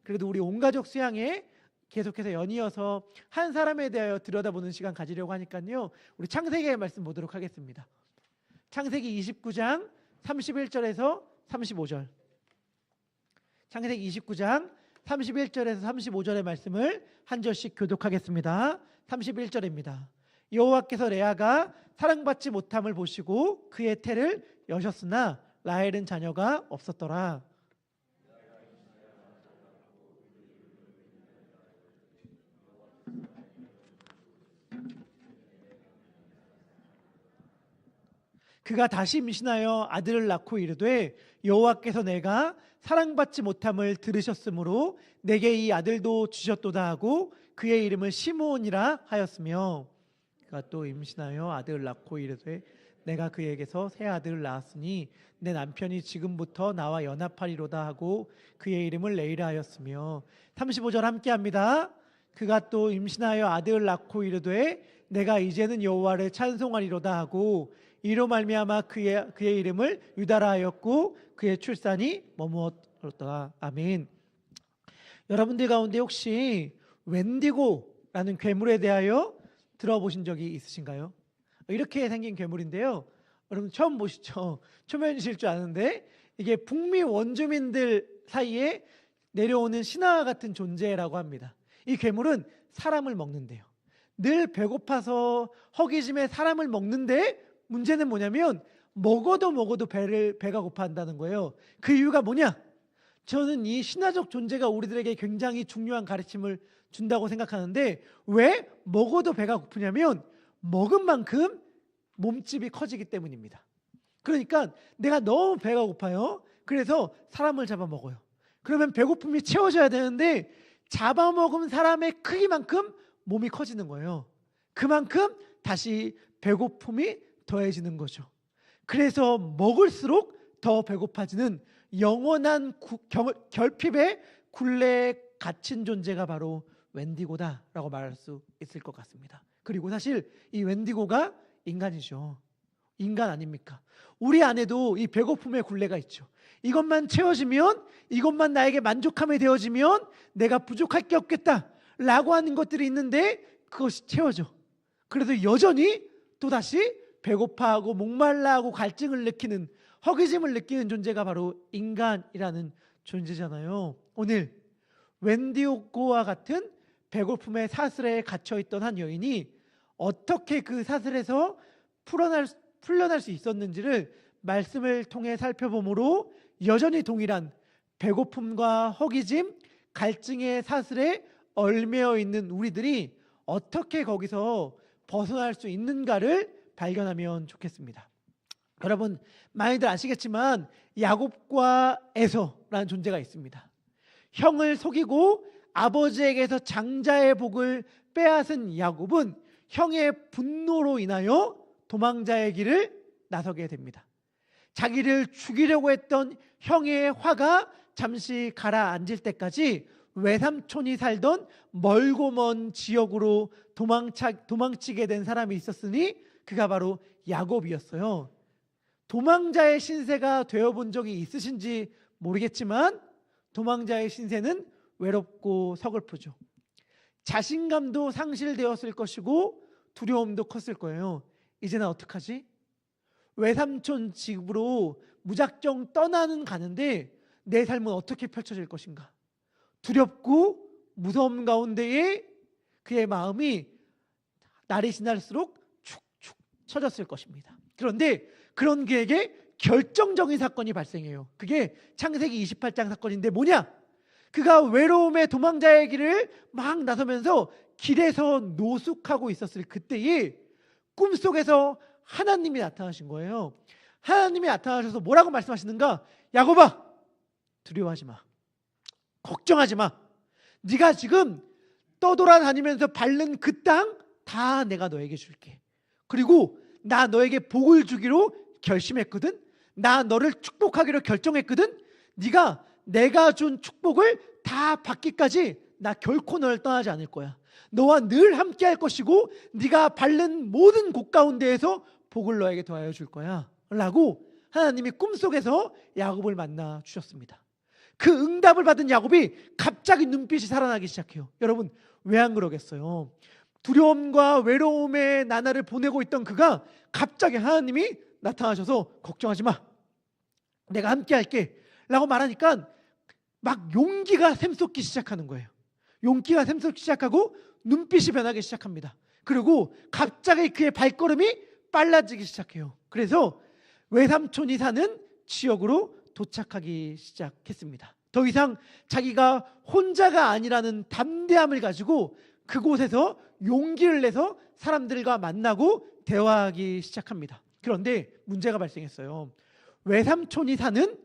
그래도 우리 온 가족 수양에 계속해서 연이어서 한 사람에 대하여 들여다보는 시간 가지려고 하니까요, 우리 창세기의 말씀 보도록 하겠습니다. 창세기 29장 31절에서 35절. 창세기 29장 31절에서 35절의 말씀을 한 절씩 교독하겠습니다. 31절입니다. 여호와께서 레아가 사랑받지 못함을 보시고 그의 태를 여셨으나 라헬은 자녀가 없었더라. 그가 다시 임신하여 아들을 낳고 이르되 여호와께서 내가 사랑받지 못함을 들으셨으므로 내게 이 아들도 주셨도다 하고 그의 이름을 시므온이라 하였으며, 그가 또 임신하여 아들을 낳고 이르되 내가 그에게서 새 아들을 낳았으니 내 남편이 지금부터 나와 연합하리로다 하고 그의 이름을 레이라 하였으며. 35절 함께합니다. 그가 또 임신하여 아들을 낳고 이르되 내가 이제는 여호와를 찬송하리로다 하고 이로 말미암아 그의 이름을 유다라 하였고 그의 출산이 머무었더라. 아멘. 여러분들 가운데 혹시 웬디고라는 괴물에 대하여 들어보신 적이 있으신가요? 이렇게 생긴 괴물인데요, 여러분 처음 보시죠? 초면이실 줄 아는데 이게 북미 원주민들 사이에 내려오는 신화 같은 존재라고 합니다. 이 괴물은 사람을 먹는데요, 늘 배고파서 허기짐에 사람을 먹는데 문제는 뭐냐면 먹어도 배가 고파한다는 거예요. 그 이유가 뭐냐? 저는 이 신화적 존재가 우리들에게 굉장히 중요한 가르침을 준다고 생각하는데, 왜 먹어도 배가 고프냐면 먹은 만큼 몸집이 커지기 때문입니다. 그러니까 내가 너무 배가 고파요. 그래서 사람을 잡아먹어요. 그러면 배고픔이 채워져야 되는데 잡아먹은 사람의 크기만큼 몸이 커지는 거예요. 그만큼 다시 배고픔이 더해지는 거죠. 그래서 먹을수록 더 배고파지는 영원한 결핍의 굴레에 갇힌 존재가 바로 웬디고다라고 말할 수 있을 것 같습니다. 그리고 사실 이 웬디고가 인간이죠. 인간 아닙니까? 우리 안에도 이 배고픔의 굴레가 있죠. 이것만 채워지면, 이것만 나에게 만족함이 되어지면 내가 부족할 게 없겠다라고 하는 것들이 있는데 그것이 채워져. 그래도 여전히 또다시 배고파하고 목말라하고 갈증을 느끼는, 허기짐을 느끼는 존재가 바로 인간이라는 존재잖아요. 오늘 웬디고와 같은 배고픔의 사슬에 갇혀있던 한 여인이 어떻게 그 사슬에서 풀려날 수 있었는지를 말씀을 통해 살펴보므로 여전히 동일한 배고픔과 허기짐, 갈증의 사슬에 얽매여 있는 우리들이 어떻게 거기서 벗어날 수 있는가를 발견하면 좋겠습니다. 여러분 많이들 아시겠지만 야곱과 에서라는 존재가 있습니다. 형을 속이고 아버지에게서 장자의 복을 빼앗은 야곱은 형의 분노로 인하여 도망자의 길을 나서게 됩니다. 자기를 죽이려고 했던 형의 화가 잠시 가라앉을 때까지 외삼촌이 살던 멀고 먼 지역으로 도망치게 된 사람이 있었으니 그가 바로 야곱이었어요. 도망자의 신세가 되어본 적이 있으신지 모르겠지만 도망자의 신세는 외롭고 서글프죠. 자신감도 상실되었을 것이고 두려움도 컸을 거예요. 이제는 어떡하지? 외삼촌 집으로 무작정 가는데 내 삶은 어떻게 펼쳐질 것인가? 두렵고 무서움 가운데에 그의 마음이 날이 지날수록 축축 처졌을 것입니다. 그런데 그런 그에게 결정적인 사건이 발생해요. 그게 창세기 28장 사건인데 뭐냐? 그가 외로움의 도망자의 길을 막 나서면서 길에서 노숙하고 있었을 그때에 꿈속에서 하나님이 나타나신 거예요. 하나님이 나타나셔서 뭐라고 말씀하시는가? 야곱아, 두려워하지 마. 걱정하지 마. 네가 지금 떠돌아다니면서 밟는 그 땅 다 내가 너에게 줄게. 그리고 나 너에게 복을 주기로 결심했거든. 나 너를 축복하기로 결정했거든. 네가 내가 준 축복을 다 받기까지 나 결코 너를 떠나지 않을 거야. 너와 늘 함께 할 것이고 네가 밟는 모든 곳 가운데에서 복을 너에게 더하여 줄 거야 라고 하나님이 꿈속에서 야곱을 만나 주셨습니다. 그 응답을 받은 야곱이 갑자기 눈빛이 살아나기 시작해요. 여러분, 왜 안 그러겠어요? 두려움과 외로움의 나날을 보내고 있던 그가 갑자기 하나님이 나타나셔서 걱정하지 마, 내가 함께 할게 라고 말하니까 막 용기가 샘솟기 시작하는 거예요. 용기가 샘솟기 시작하고 눈빛이 변하기 시작합니다. 그리고 갑자기 그의 발걸음이 빨라지기 시작해요. 그래서 외삼촌이 사는 지역으로 도착하기 시작했습니다. 더 이상 자기가 혼자가 아니라는 담대함을 가지고 그곳에서 용기를 내서 사람들과 만나고 대화하기 시작합니다. 그런데 문제가 발생했어요. 외삼촌이 사는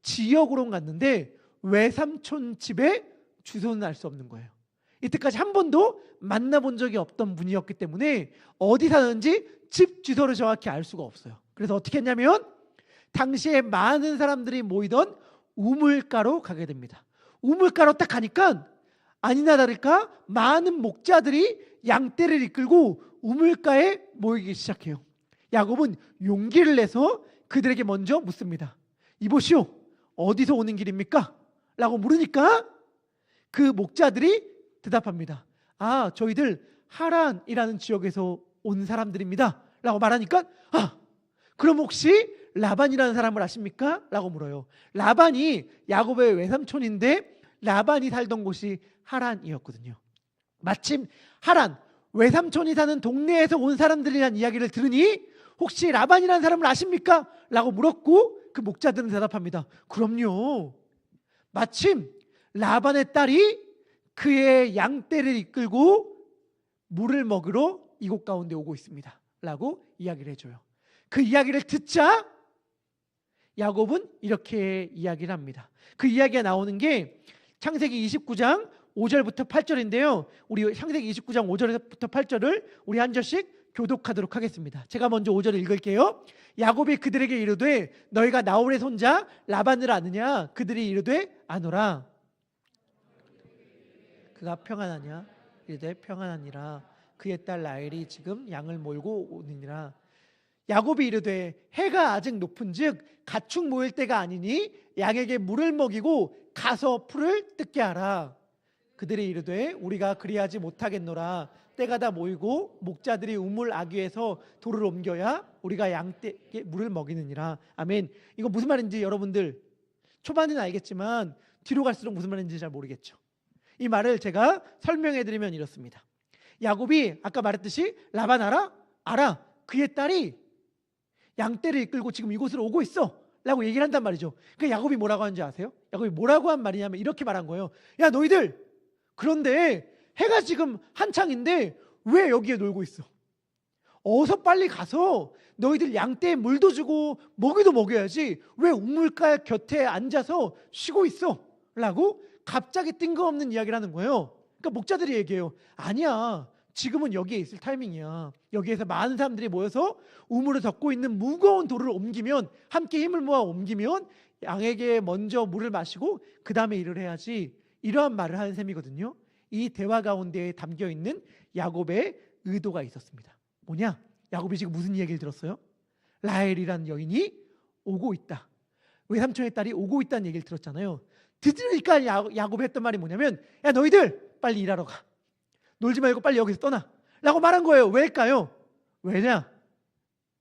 지역으로 갔는데 외삼촌 집의 주소는 알 수 없는 거예요. 이때까지 한 번도 만나본 적이 없던 분이었기 때문에 어디 사는지 집 주소를 정확히 알 수가 없어요. 그래서 어떻게 했냐면 당시에 많은 사람들이 모이던 우물가로 가게 됩니다. 우물가로 딱 가니까 아니나 다를까 많은 목자들이 양떼를 이끌고 우물가에 모이기 시작해요. 야곱은 용기를 내서 그들에게 먼저 묻습니다. 이보시오, 어디서 오는 길입니까? 라고 물으니까 그 목자들이 대답합니다. 아, 저희들 하란이라는 지역에서 온 사람들입니다 라고 말하니까 그럼 혹시 라반이라는 사람을 아십니까? 라고 물어요. 라반이 야곱의 외삼촌인데 라반이 살던 곳이 하란이었거든요. 마침 하란, 외삼촌이 사는 동네에서 온 사람들이란 이야기를 들으니 혹시 라반이라는 사람을 아십니까? 라고 물었고 그 목자들은 대답합니다. 그럼요. 마침 라반의 딸이 그의 양떼를 이끌고 물을 먹으러 이곳 가운데 오고 있습니다 라고 이야기를 해줘요. 그 이야기를 듣자 야곱은 이렇게 이야기를 합니다. 그 이야기가 나오는 게 창세기 29장 5절부터 8절인데요. 우리 창세기 29장 5절부터 8절을 우리 한 절씩 교독하도록 하겠습니다. 제가 먼저 5절을 읽을게요. 야곱이 그들에게 이르되 너희가 나홀의 손자 라반을 아느냐? 그들이 이르되 아노라. 그가 평안하냐? 이르되 평안하니라. 그의 딸 라헬이 지금 양을 몰고 오느니라. 야곱이 이르되 해가 아직 높은즉 가축 모일 때가 아니니 양에게 물을 먹이고 가서 풀을 뜯게 하라. 그들이 이르되 우리가 그리하지 못하겠노라. 때가 다 모이고 목자들이 우물 아귀에서 돌을 옮겨야 우리가 양떼에게 물을 먹이느니라. 아멘. 이거 무슨 말인지 여러분들 초반에는 알겠지만 뒤로 갈수록 무슨 말인지 잘 모르겠죠. 이 말을 제가 설명해 드리면 이렇습니다. 야곱이 아까 말했듯이 라반 알아? 알아. 그의 딸이 양떼를 이끌고 지금 이곳으로 오고 있어 라고 얘기를 한단 말이죠. 그러니까 야곱이 뭐라고 하는지 아세요? 야곱이 뭐라고 한 말이냐면 이렇게 말한 거예요. 야, 너희들, 그런데 해가 지금 한창인데 왜 여기에 놀고 있어? 어서 빨리 가서 너희들 양떼에 물도 주고 먹이도 먹여야지 왜 우물가 곁에 앉아서 쉬고 있어? 라고 갑자기 뜬금없는 이야기를 하는 거예요. 그러니까 목자들이 얘기해요. 아니야, 지금은 여기에 있을 타이밍이야. 여기에서 많은 사람들이 모여서 우물을 덮고 있는 무거운 돌을 옮기면, 함께 힘을 모아 옮기면 양에게 먼저 물을 마시고 그 다음에 일을 해야지. 이러한 말을 하는 셈이거든요. 이 대화 가운데에 담겨있는 야곱의 의도가 있었습니다. 뭐냐? 야곱이 지금 무슨 이야기를 들었어요? 라헬이라는 여인이 오고 있다, 외삼촌의 딸이 오고 있다는 얘기를 들었잖아요. 들으니까 야곱이 했던 말이 뭐냐면, 야, 너희들 빨리 일하러 가, 놀지 말고 빨리 여기서 떠나 라고 말한 거예요. 왜일까요? 왜냐?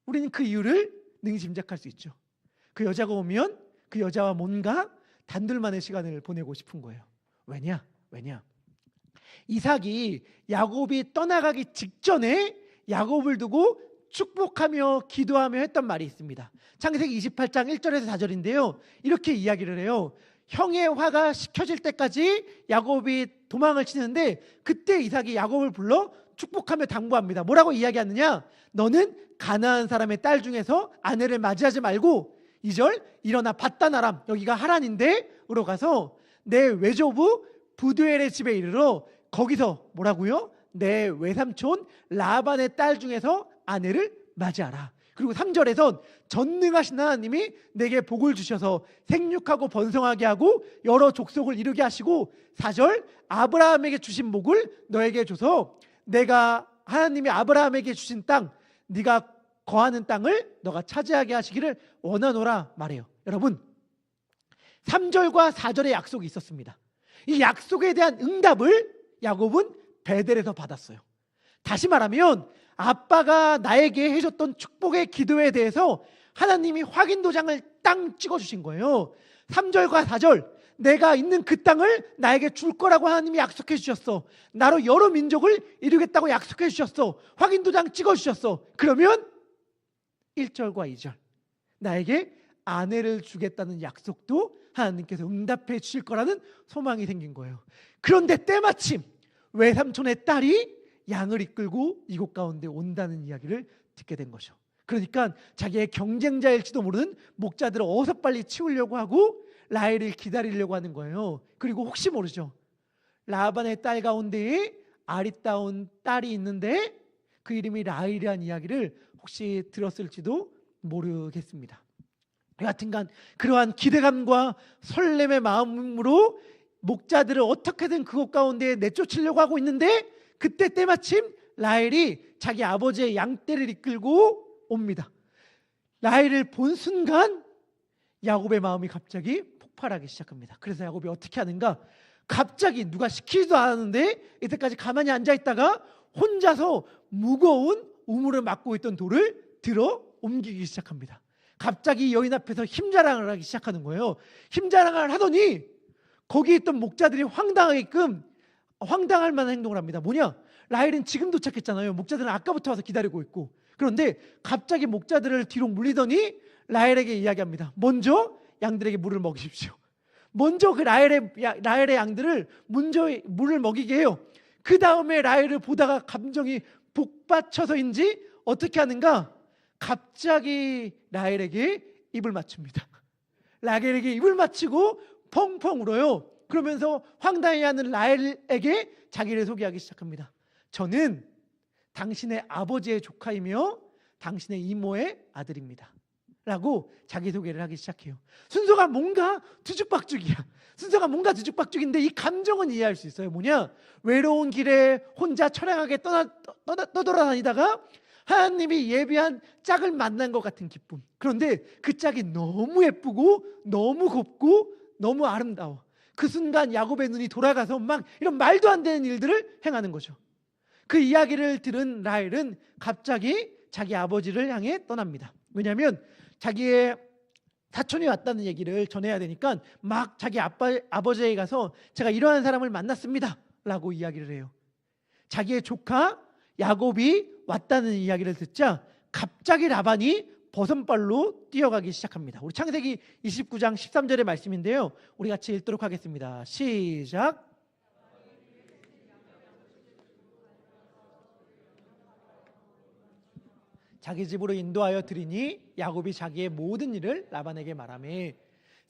우리는 그 이유를 능히 짐작할 수 있죠. 그 여자가 오면 그 여자와 뭔가 단둘만의 시간을 보내고 싶은 거예요. 왜냐? 이삭이 야곱이 떠나가기 직전에 야곱을 두고 축복하며 기도하며 했던 말이 있습니다. 창세기 28장 1절에서 4절인데요. 이렇게 이야기를 해요. 형의 화가 식혀질 때까지 야곱이 도망을 치는데 그때 이삭이 야곱을 불러 축복하며 당부합니다. 뭐라고 이야기하느냐? 너는 가나안 사람의 딸 중에서 아내를 맞이하지 말고 2절 일어나 밧단 아람, 여기가 하란인데 으로 가서 내 외조부 부두엘의 집에 이르러 거기서 뭐라고요? 내 외삼촌 라반의 딸 중에서 아내를 맞이하라. 그리고 3절에선 전능하신 하나님이 내게 복을 주셔서 생육하고 번성하게 하고 여러 족속을 이루게 하시고 4절 아브라함에게 주신 복을 너에게 줘서 내가 하나님이 아브라함에게 주신 땅, 네가 거하는 땅을 너가 차지하게 하시기를 원하노라 말해요. 여러분, 3절과 4절의 약속이 있었습니다. 이 약속에 대한 응답을 야곱은 베델에서 받았어요. 다시 말하면 아빠가 나에게 해줬던 축복의 기도에 대해서 하나님이 확인 도장을 땅 찍어주신 거예요. 3절과 4절, 내가 있는 그 땅을 나에게 줄 거라고 하나님이 약속해 주셨어. 나로 여러 민족을 이루겠다고 약속해 주셨어. 확인 도장 찍어 주셨어. 그러면 1절과 2절, 나에게 아내를 주겠다는 약속도 하나님께서 응답해 주실 거라는 소망이 생긴 거예요. 그런데 때마침 외삼촌의 딸이 양을 이끌고 이곳 가운데 온다는 이야기를 듣게 된 거죠. 그러니까 자기의 경쟁자일지도 모르는 목자들을 어서 빨리 치우려고 하고 라헬을 기다리려고 하는 거예요. 그리고 혹시 모르죠, 라반의 딸 가운데에 아리따운 딸이 있는데 그 이름이 라헬이라는 이야기를 혹시 들었을지도 모르겠습니다. 여하튼간 그러한 기대감과 설렘의 마음으로 목자들을 어떻게든 그곳 가운데 내쫓으려고 하고 있는데, 그때 때마침 라헬이 자기 아버지의 양떼를 이끌고 옵니다. 라헬을 본 순간 야곱의 마음이 갑자기 폭발하기 시작합니다. 그래서 야곱이 어떻게 하는가? 갑자기 누가 시키지도 않았는데 이때까지 가만히 앉아있다가 혼자서 무거운 우물을 막고 있던 돌을 들어 옮기기 시작합니다. 갑자기 여인 앞에서 힘자랑을 하기 시작하는 거예요. 힘자랑을 하더니 거기 있던 목자들이 황당할 만한 행동을 합니다. 뭐냐? 라헬은 지금 도착했잖아요. 목자들은 아까부터 와서 기다리고 있고. 그런데 갑자기 목자들을 뒤로 물리더니 라헬에게 이야기합니다. 먼저 양들에게 물을 먹이십시오. 먼저 그 라헬의 양들을 먼저 물을 먹이게 해요. 그 다음에 라헬을 보다가 감정이 복받쳐서인지 어떻게 하는가? 갑자기 라헬에게 입을 맞춥니다. 라헬에게 입을 맞추고 펑펑 울어요. 그러면서 황당해하는 라헬에게 자기를 소개하기 시작합니다. 저는 당신의 아버지의 조카이며 당신의 이모의 아들입니다 라고 자기소개를 하기 시작해요. 순서가 뭔가 뒤죽박죽이야. 순서가 뭔가 뒤죽박죽인데 이 감정은 이해할 수 있어요. 뭐냐? 외로운 길에 혼자 처량하게 떠돌아다니다가 하나님이 예비한 짝을 만난 것 같은 기쁨. 그런데 그 짝이 너무 예쁘고 너무 곱고 너무 아름다워. 그 순간 야곱의 눈이 돌아가서 막 이런 말도 안 되는 일들을 행하는 거죠. 그 이야기를 들은 라헬은 갑자기 자기 아버지를 향해 떠납니다. 왜냐하면 자기의 사촌이 왔다는 얘기를 전해야 되니까 막 자기 아버지에게 가서 제가 이러한 사람을 만났습니다 라고 이야기를 해요. 자기의 조카 야곱이 왔다는 이야기를 듣자 갑자기 라반이 버선발로 뛰어가기 시작합니다. 우리 창세기 29장 13절의 말씀인데요, 우리 같이 읽도록 하겠습니다. 시작. 자기 집으로 인도하여 드리니 야곱이 자기의 모든 일을 라반에게 말하매.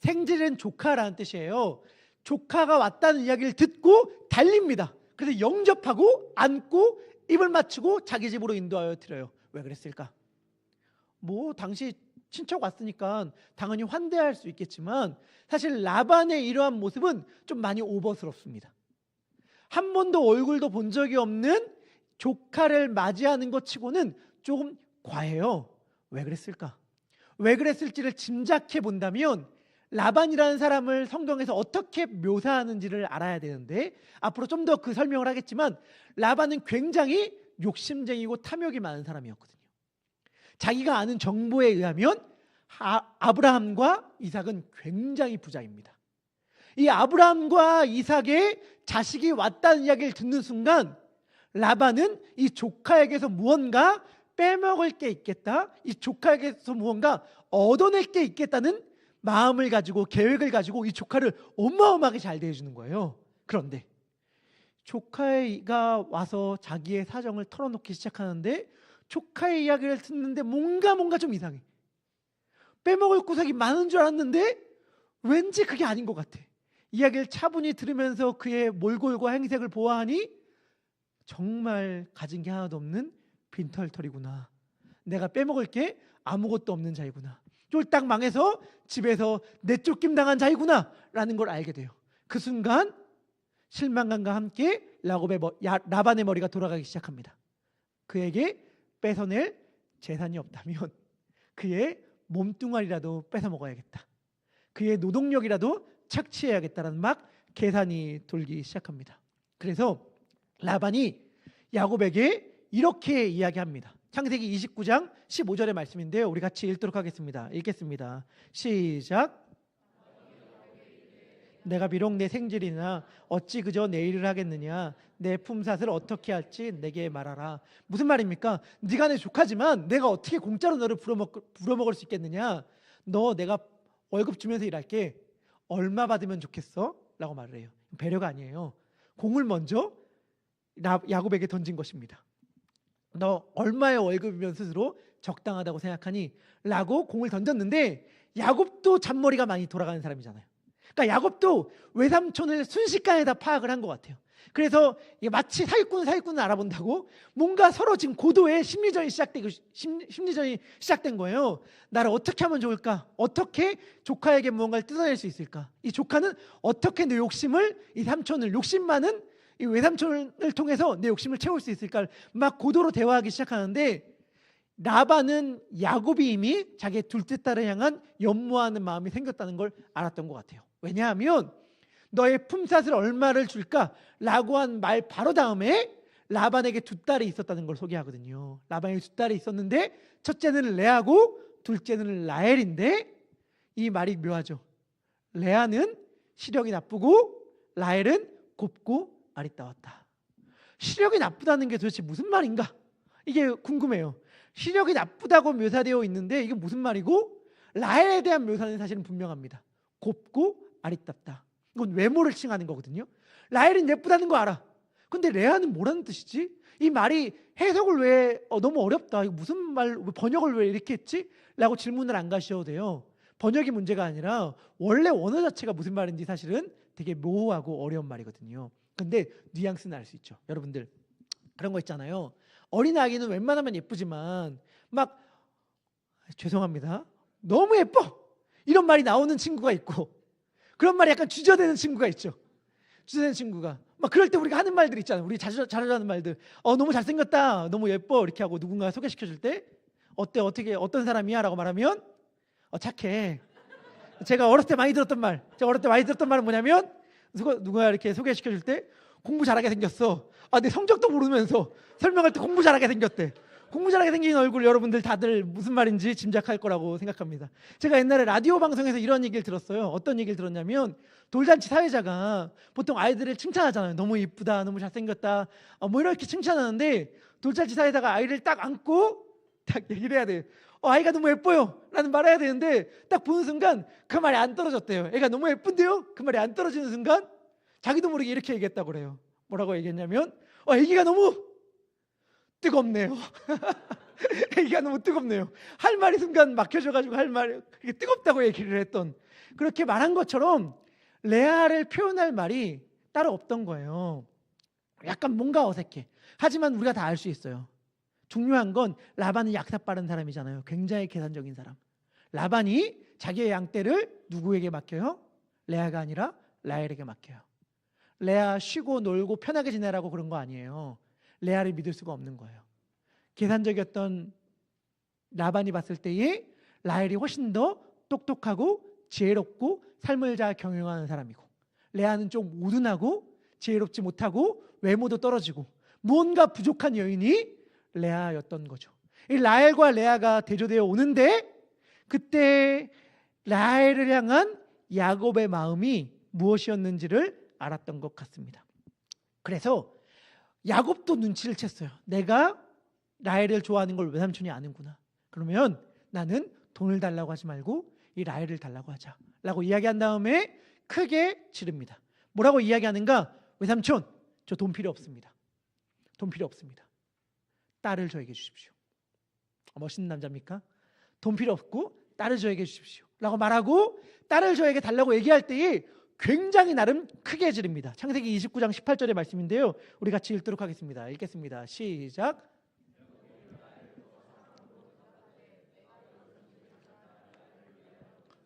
생질은 조카라는 뜻이에요. 조카가 왔다는 이야기를 듣고 달립니다. 그래서 영접하고 안고 입을 맞추고 자기 집으로 인도하여 드려요. 왜 그랬을까? 당시 친척 왔으니까 당연히 환대할 수 있겠지만 사실 라반의 이러한 모습은 좀 많이 오버스럽습니다. 한 번도 얼굴도 본 적이 없는 조카를 맞이하는 것 치고는 조금 과해요. 왜 그랬을까? 왜 그랬을지를 짐작해 본다면 라반이라는 사람을 성경에서 어떻게 묘사하는지를 알아야 되는데, 앞으로 좀 더 그 설명을 하겠지만 라반은 굉장히 욕심쟁이고 탐욕이 많은 사람이었거든요. 자기가 아는 정보에 의하면 아브라함과 이삭은 굉장히 부자입니다. 이 아브라함과 이삭의 자식이 왔다는 이야기를 듣는 순간 라반은 이 조카에게서 무언가 빼먹을 게 있겠다, 이 조카에게서 무언가 얻어낼 게 있겠다는 마음을 가지고 계획을 가지고 이 조카를 어마어마하게 잘 대해주는 거예요. 그런데 조카가 와서 자기의 사정을 털어놓기 시작하는데 조카의 이야기를 듣는데 뭔가 좀 이상해. 빼먹을 구석이 많은 줄 알았는데 왠지 그게 아닌 것 같아. 이야기를 차분히 들으면서 그의 몰골과 행색을 보아하니 정말 가진 게 하나도 없는 빈털털이구나. 내가 빼먹을 게 아무것도 없는 자이구나. 쫄딱 망해서 집에서 내쫓김 당한 자이구나 라는 걸 알게 돼요. 그 순간 실망감과 함께 라반의 머리가 돌아가기 시작합니다. 그에게 뺏어낼 재산이 없다면 그의 몸뚱아리라도 뺏어 먹어야겠다. 그의 노동력이라도 착취해야겠다라는 막 계산이 돌기 시작합니다. 그래서 라반이 야곱에게 이렇게 이야기합니다. 창세기 29장 15절의 말씀인데요. 우리 같이 읽도록 하겠습니다. 읽겠습니다. 시작. 내가 비록 내 생질이나 어찌 그저 내 일을 하겠느냐. 내 품삯을 어떻게 할지 내게 말하라. 무슨 말입니까? 네가 내 조카지만 내가 어떻게 공짜로 너를 부려먹을 수 있겠느냐. 너 내가 월급 주면서 일할게. 얼마 받으면 좋겠어? 라고 말을 해요. 배려가 아니에요. 공을 먼저 야곱에게 던진 것입니다. 너 얼마의 월급이면 스스로 적당하다고 생각하니? 라고 공을 던졌는데 야곱도 잔머리가 많이 돌아가는 사람이잖아요. 그러니까 야곱도 외삼촌을 순식간에 다 파악을 한 것 같아요. 그래서 마치 사기꾼을 알아본다고 뭔가 서로 지금 고도의 심리전이 시작된 거예요. 나를 어떻게 하면 좋을까? 어떻게 조카에게 무언가를 뜯어낼 수 있을까? 이 조카는 어떻게 내 욕심을, 이 삼촌을, 욕심 많은 이 외삼촌을 통해서 내 욕심을 채울 수 있을까? 막 고도로 대화하기 시작하는데 라반은 야곱이 이미 자기의 둘째 딸을 향한 연모하는 마음이 생겼다는 걸 알았던 것 같아요. 왜냐하면 너의 품삯을 얼마를 줄까? 라고 한 말 바로 다음에 라반에게 두 딸이 있었다는 걸 소개하거든요. 라반에게 두 딸이 있었는데 첫째는 레아고 둘째는 라헬인데 이 말이 묘하죠. 레아는 시력이 나쁘고 라헬은 곱고 아리따웠다. 시력이 나쁘다는 게 도대체 무슨 말인가? 이게 궁금해요. 시력이 나쁘다고 묘사되어 있는데 이게 무슨 말이고, 라헬에 대한 묘사는 사실은 분명합니다. 곱고 아리따다. 이건 외모를 칭하는 거거든요. 라헬은 예쁘다는 거 알아. 근데 레아는 뭐라는 뜻이지? 이 말이 해석을 왜 너무 어렵다. 이거 무슨 말, 번역을 왜 이렇게 했지? 라고 질문을 안 가셔도 돼요. 번역이 문제가 아니라 원래 원어 자체가 무슨 말인지 사실은 되게 모호하고 어려운 말이거든요. 근데 뉘앙스는 알 수 있죠. 여러분들 그런 거 있잖아요. 어린아이는 웬만하면 예쁘지만 막 죄송합니다. 너무 예뻐! 이런 말이 나오는 친구가 있고 그런 말이 약간 주저되는 친구가 있죠. 주저되는 친구가 막 그럴 때 우리가 하는 말들 있잖아요. 우리 자주 하는 말들. 너무 잘생겼다. 너무 예뻐. 이렇게 하고 누군가 소개시켜 줄 때 어때? 어떤 사람이야? 라고 말하면 착해. 제가 어렸을 때 많이 들었던 말은 뭐냐면 누가 이렇게 소개시켜 줄 때 공부 잘하게 생겼어. 내 성적도 모르면서 설명할 때 공부 잘하게 생겼대. 공부 잘하게 생긴 얼굴 여러분들 다들 무슨 말인지 짐작할 거라고 생각합니다. 제가 옛날에 라디오 방송에서 이런 얘기를 들었어요. 어떤 얘기를 들었냐면 돌잔치 사회자가 보통 아이들을 칭찬하잖아요. 너무 이쁘다, 너무 잘생겼다, 뭐 이렇게 칭찬하는데 돌잔치 사회자가 아이를 딱 안고 딱 얘기를 해야 돼. 아이가 너무 예뻐요 라는 말을 해야 되는데 딱 보는 순간 그 말이 안 떨어졌대요. 애가 너무 예쁜데요? 그 말이 안 떨어지는 순간 자기도 모르게 이렇게 얘기했다고 그래요. 뭐라고 얘기했냐면 애기가 너무 뜨겁네요. 애기가 너무 뜨겁네요. 할 말이 순간 막혀져가지고 할 말이 뜨겁다고 얘기를 했던, 그렇게 말한 것처럼 레아를 표현할 말이 따로 없던 거예요. 약간 뭔가 어색해. 하지만 우리가 다 알 수 있어요. 중요한 건 라반은 약사 빠른 사람이잖아요. 굉장히 계산적인 사람. 라반이 자기의 양떼를 누구에게 맡겨요? 레아가 아니라 라헬에게 맡겨요. 레아 쉬고 놀고 편하게 지내라고 그런 거 아니에요. 레아를 믿을 수가 없는 거예요. 계산적이었던 라반이 봤을 때에 라헬이 훨씬 더 똑똑하고 지혜롭고 삶을 잘 경영하는 사람이고, 레아는 좀 우둔하고 지혜롭지 못하고 외모도 떨어지고 무언가 부족한 여인이 레아였던 거죠. 이 라헬과 레아가 대조되어 오는데 그때 라헬을 향한 야곱의 마음이 무엇이었는지를 알았던 것 같습니다. 그래서 야곱도 눈치를 챘어요. 내가 라헬을 좋아하는 걸 외삼촌이 아는구나. 그러면 나는 돈을 달라고 하지 말고 이 라헬을 달라고 하자 라고 이야기한 다음에 크게 지릅니다. 뭐라고 이야기하는가? 외삼촌, 저 돈 필요 없습니다. 돈 필요 없습니다. 딸을 저에게 주십시오. 멋있는 남자입니까? 돈 필요 없고 딸을 저에게 주십시오 라고 말하고 딸을 저에게 달라고 얘기할 때에 굉장히 나름 크게 지릅니다. 창세기 29장 18절의 말씀인데요. 우리 같이 읽도록 하겠습니다. 읽겠습니다. 시작.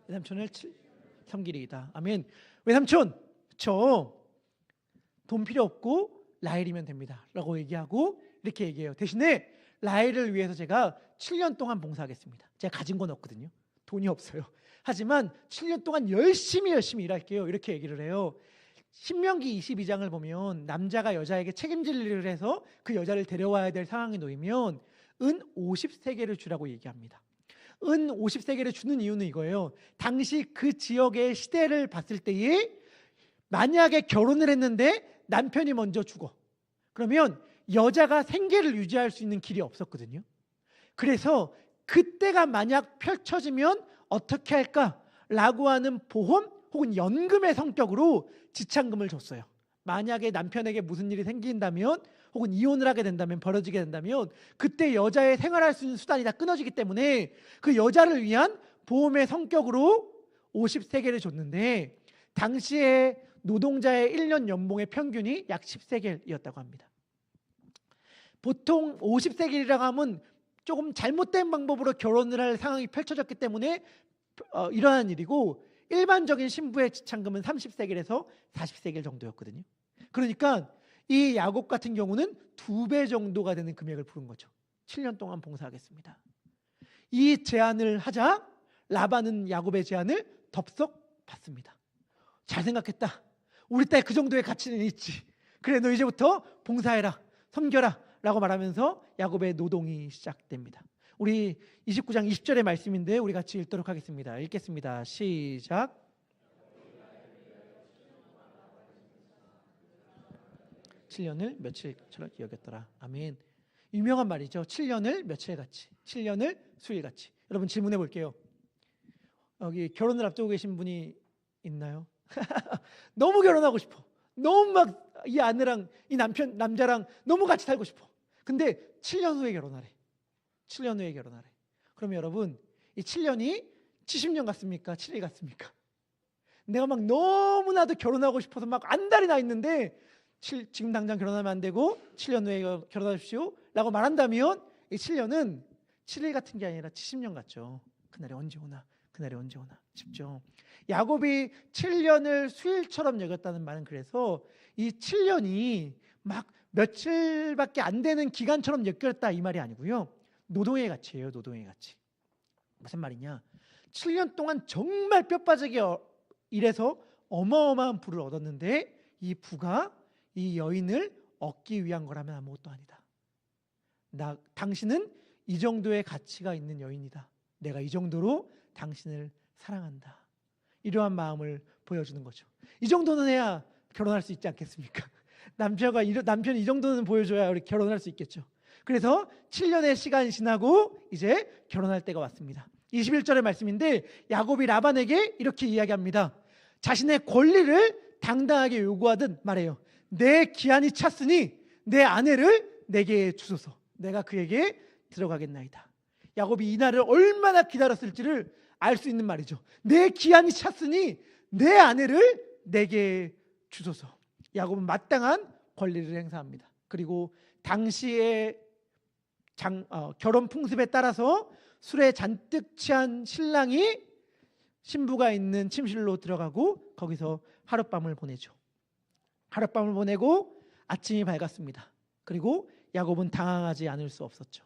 외삼촌을 섬기리이다. 아멘. 외삼촌, 저 돈 필요 없고 라헬이면 됩니다 라고 얘기하고 이렇게 얘기해요. 대신에 라헬을 위해서 제가 7년 동안 봉사하겠습니다. 제가 가진 건 없거든요. 돈이 없어요. 하지만 7년 동안 열심히 일할게요. 이렇게 얘기를 해요. 신명기 22장을 보면 남자가 여자에게 책임질 일을 해서 그 여자를 데려와야 될 상황에 놓이면 은 50세겔을 주라고 얘기합니다. 은 50세겔을 주는 이유는 이거예요. 당시 그 지역의 시대를 봤을 때에 만약에 결혼을 했는데 남편이 먼저 죽어. 그러면 여자가 생계를 유지할 수 있는 길이 없었거든요. 그래서 그때가 만약 펼쳐지면 어떻게 할까라고 하는 보험 혹은 연금의 성격으로 지참금을 줬어요. 만약에 남편에게 무슨 일이 생긴다면 혹은 이혼을 하게 된다면, 벌어지게 된다면 그때 여자의 생활할 수 있는 수단이 다 끊어지기 때문에 그 여자를 위한 보험의 성격으로 50세겔을 줬는데 당시에 노동자의 1년 연봉의 평균이 약 10세겔이었다고 합니다. 보통 50세겔이라고 하면 조금 잘못된 방법으로 결혼을 할 상황이 펼쳐졌기 때문에 일어난 일이고, 일반적인 신부의 지참금은 30세겔에서 40세겔 정도였거든요. 그러니까 이 야곱 같은 경우는 2배 정도가 되는 금액을 부른 거죠. 7년 동안 봉사하겠습니다. 이 제안을 하자 라반은 야곱의 제안을 덥석 받습니다. 잘 생각했다. 우리 딸 그 정도의 가치는 있지. 그래, 너 이제부터 봉사해라, 섬겨라 라고 말하면서 야곱의 노동이 시작됩니다. 우리 29장 20절의 말씀인데 우리 같이 읽도록 하겠습니다. 읽겠습니다. 시작. 7년을 며칠처럼 여겼더라. 아멘. 유명한 말이죠. 7년을 며칠같이, 7년을 수일같이. 여러분 질문해 볼게요. 여기 결혼을 앞두고 계신 분이 있나요? 너무 결혼하고 싶어. 너무 막 이 아내랑 이 남자랑 너무 같이 살고 싶어. 근데 7년 후에 결혼하래. 7년 후에 결혼하래. 그러면 여러분, 이 7년이 70년 같습니까? 7일 같습니까? 내가 막 너무나도 결혼하고 싶어서 막 안달이 나 있는데 지금 당장 결혼하면 안 되고 7년 후에 결혼하십시오 라고 말한다면 이 7년은 7일 같은 게 아니라 70년 같죠. 그날이 언제 오나, 그날이 언제 오나 싶죠. 야곱이 7년을 수일처럼 여겼다는 말은 그래서 이 7년이 막 며칠밖에 안 되는 기간처럼 여겼다 이 말이 아니고요. 노동의 가치예요. 노동의 가치. 무슨 말이냐, 7년 동안 정말 뼈빠지게 일해서 어마어마한 부를 얻었는데 이 부가 이 여인을 얻기 위한 거라면 아무것도 아니다. 당신은 이 정도의 가치가 있는 여인이다. 내가 이 정도로 당신을 사랑한다. 이러한 마음을 보여주는 거죠. 이 정도는 해야 결혼할 수 있지 않겠습니까? 남편이 이 정도는 보여줘야 우리 결혼할 수 있겠죠. 그래서 7년의 시간이 지나고 이제 결혼할 때가 왔습니다. 21절의 말씀인데 야곱이 라반에게 이렇게 이야기합니다. 자신의 권리를 당당하게 요구하듯 말해요. 내 기한이 찼으니 내 아내를 내게 주소서. 내가 그에게 들어가겠나이다. 야곱이 이 날을 얼마나 기다렸을지를 알 수 있는 말이죠. 내 기한이 찼으니 내 아내를 내게 주소서. 야곱은 마땅한 권리를 행사합니다. 그리고 당시의 결혼 풍습에 따라서 술에 잔뜩 취한 신랑이 신부가 있는 침실로 들어가고 거기서 하룻밤을 보내죠. 하룻밤을 보내고 아침이 밝았습니다. 그리고 야곱은 당황하지 않을 수 없었죠.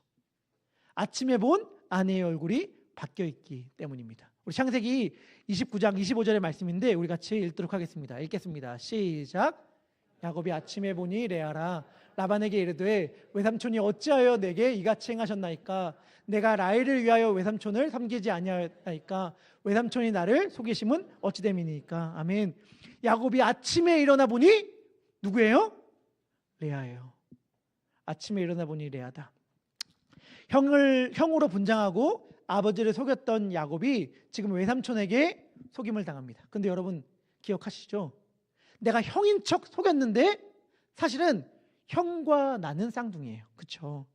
아침에 본 아내의 얼굴이 바뀌어 있기 때문입니다. 우리 창세기 29장 25절의 말씀인데 우리 같이 읽도록 하겠습니다. 읽겠습니다. 시작. 야곱이 아침에 보니 레아라 라반에게 이르되 외삼촌이 어찌하여 내게 이같이 행하셨나이까? 내가 라헬을 위하여 외삼촌을 섬기지 아니하였나이까? 외삼촌이 나를 속이심은 어찌 됨이니까? 아멘. 야곱이 아침에 일어나 보니 누구예요? 레아예요. 아침에 일어나 보니 레아다. 형으로 분장하고 아버지를 속였던 야곱이 지금 외삼촌에게 속임을 당합니다. 근데 여러분 기억하시죠? 내가 형인 척 속였는데 사실은 형과 나는 쌍둥이에요. 그렇죠?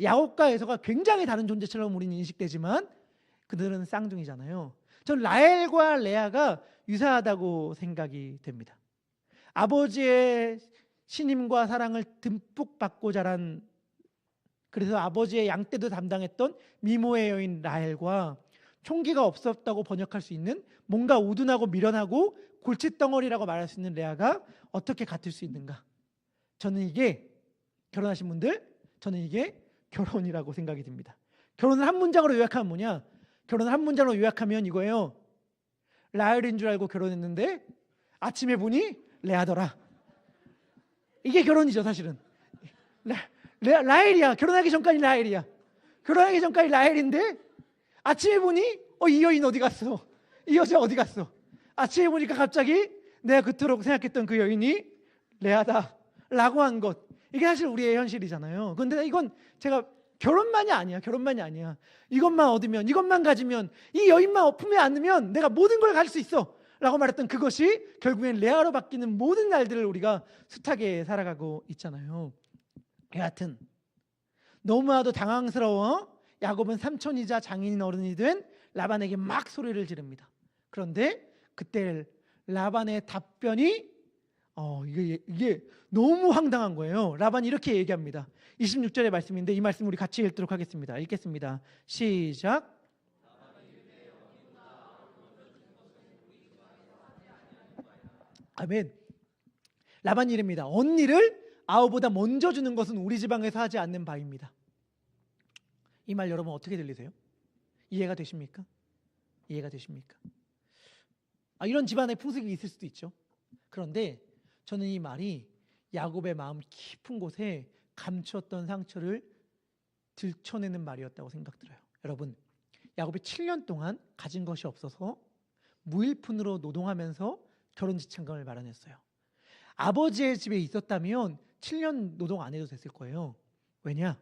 야곱과 에서가 굉장히 다른 존재처럼 우리는 인식되지만 그들은 쌍둥이잖아요. 저는 라헬과 레아가 유사하다고 생각이 됩니다. 아버지의 신임과 사랑을 듬뿍 받고 자란, 그래서 아버지의 양떼도 담당했던 미모의 여인 라헬과 총기가 없었다고 번역할 수 있는 뭔가 우둔하고 미련하고 골칫덩어리라고 말할 수 있는 레아가 어떻게 같을 수 있는가? 저는 이게, 결혼하신 분들, 저는 이게 결혼이라고 생각이 듭니다. 결혼을 한 문장으로 요약하면 뭐냐? 결혼을 한 문장으로 요약하면 이거예요. 라헬인 줄 알고 결혼했는데 아침에 보니 레아더라. 이게 결혼이죠, 사실은. 라헬이야. 결혼하기 전까지 라헬이야. 결혼하기 전까지 라헬인데 아침에 보니 이 여인 어디 갔어? 이 여자 어디 갔어? 아침에 보니까 갑자기 내가 그토록 생각했던 그 여인이 레아다 라고 한 것. 이게 사실 우리의 현실이잖아요. 그런데 이건 제가 결혼만이 아니야. 이것만 얻으면, 이것만 가지면, 이 여인만 엎으면 않으면 내가 모든 걸 가질 수 있어 라고 말했던 그것이 결국엔 레아로 바뀌는 모든 날들을 우리가 숱하게 살아가고 있잖아요. 여하튼 너무나도 당황스러워 야곱은 삼촌이자 장인 어른이 된 라반에게 막 소리를 지릅니다. 그런데 그때 라반의 답변이 이게 너무 황당한 거예요. 라반이 이렇게 얘기합니다. 26절의 말씀인데 이 말씀 우리 같이 읽도록 하겠습니다. 읽겠습니다. 시작. 아멘. 라반이 이릅니다. 언니를 아우보다 먼저 주는 것은 우리 지방에서 하지 않는 바입니다. 이 말 여러분 어떻게 들리세요? 이해가 되십니까? 이런 집안의 풍습이 있을 수도 있죠. 그런데 저는 이 말이 야곱의 마음 깊은 곳에 감추었던 상처를 들춰내는 말이었다고 생각들어요. 여러분, 야곱이 7년 동안 가진 것이 없어서 무일푼으로 노동하면서 결혼 지참금을 마련했어요. 아버지의 집에 있었다면 7년 노동 안 해도 됐을 거예요. 왜냐?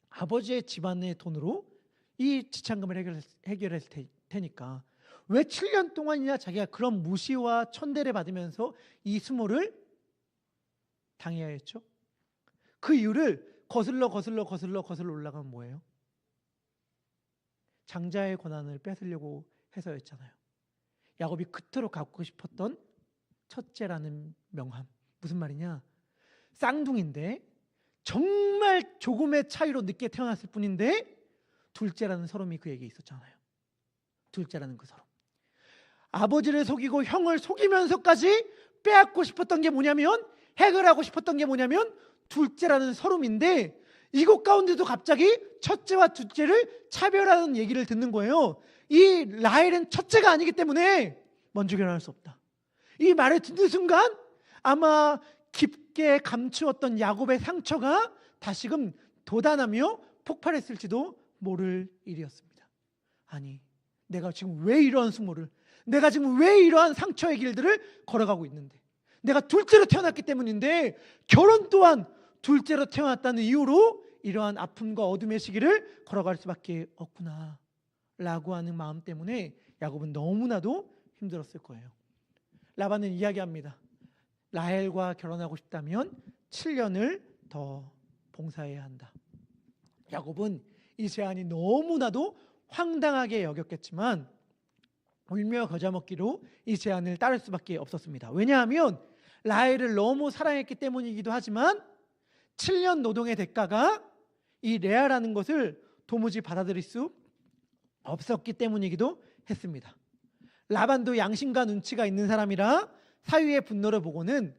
아버지의 집안의 돈으로 이 지참금을 해결했을 테니까. 왜 7년 동안이나 자기가 그런 무시와 천대를 받으면서 이 수모를 당해야 했죠? 그 이유를 거슬러 올라가면 뭐예요? 장자의 권한을 뺏으려고 해서였잖아요. 야곱이 그토록 갖고 싶었던 첫째라는 명함. 무슨 말이냐? 쌍둥이인데 정말 조금의 차이로 늦게 태어났을 뿐인데 둘째라는 서름이 그에게 있었잖아요. 둘째라는 그 서름. 아버지를 속이고 형을 속이면서까지 빼앗고 싶었던 게 뭐냐면, 해결하고 싶었던 게 뭐냐면 둘째라는 서름인데, 이것 가운데도 갑자기 첫째와 둘째를 차별하는 얘기를 듣는 거예요. 이 라헬은 첫째가 아니기 때문에 먼저 결혼할 수 없다. 이 말을 듣는 순간 아마 깊게 감추었던 야곱의 상처가 다시금 돋아나며 폭발했을지도 모를 일이었습니다. 아니, 내가 지금 왜 이러한 수모를, 내가 지금 왜 이러한 상처의 길들을 걸어가고 있는데, 내가 둘째로 태어났기 때문인데 결혼 또한 둘째로 태어났다는 이유로 이러한 아픔과 어둠의 시기를 걸어갈 수밖에 없구나 라고 하는 마음 때문에 야곱은 너무나도 힘들었을 거예요. 라반은 이야기합니다. 라헬과 결혼하고 싶다면 7년을 더 봉사해야 한다. 야곱은 이 제안이 너무나도 황당하게 여겼겠지만 울며 겨자 먹기로 이 제안을 따를 수밖에 없었습니다. 왜냐하면 라헬을 너무 사랑했기 때문이기도 하지만 7년 노동의 대가가 이 레아라는 것을 도무지 받아들일 수 없었기 때문이기도 했습니다. 라반도 양심과 눈치가 있는 사람이라 사위의 분노를 보고는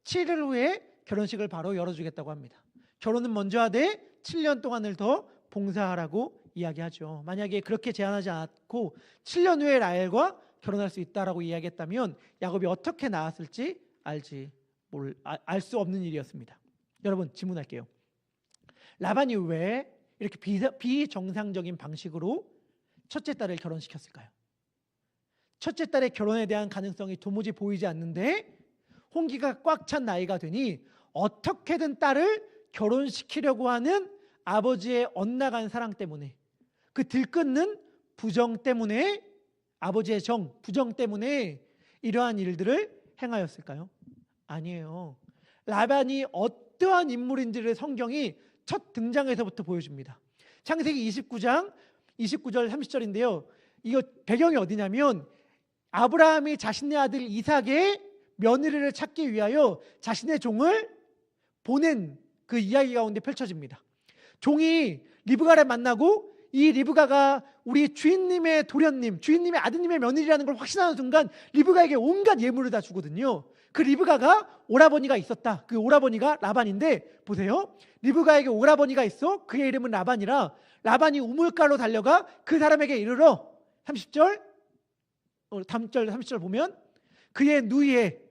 7일 후에 결혼식을 바로 열어주겠다고 합니다. 결혼은 먼저 하되 7년 동안을 더 봉사하라고 이야기하죠. 만약에 그렇게 제안하지 않고 7년 후에 라헬과 결혼할 수 있다라고 이야기했다면 야곱이 어떻게 나았을지 알 수 없는 일이었습니다. 여러분, 질문할게요. 라반이 왜 이렇게 비정상적인 방식으로 첫째 딸을 결혼시켰을까요? 첫째 딸의 결혼에 대한 가능성이 도무지 보이지 않는데 홍기가 꽉 찬 나이가 되니 어떻게든 딸을 결혼시키려고 하는 아버지의 엇나간 사랑 때문에, 그 들끓는 부정 때문에, 아버지의 부정 때문에 이러한 일들을 행하였을까요? 아니에요. 라반이 어떠한 인물인지를 성경이 첫 등장에서부터 보여줍니다. 창세기 29장 29절 30절인데요. 이거 배경이 어디냐면 아브라함이 자신의 아들 이삭의 며느리를 찾기 위하여 자신의 종을 보낸 그 이야기 가운데 펼쳐집니다. 종이 리브가를 만나고 이 리브가가 우리 주인님의 도련님, 주인님의 아드님의 며느리라는 걸 확신하는 순간 리브가에게 온갖 예물을 다 주거든요. 그 리브가가 오라버니가 있었다. 그 오라버니가 라반인데 보세요. 리브가에게 오라버니가 있어. 그의 이름은 라반이라 라반이 우물가로 달려가 그 사람에게 이르러 30절 다음 절 30절 보면 그의 누이의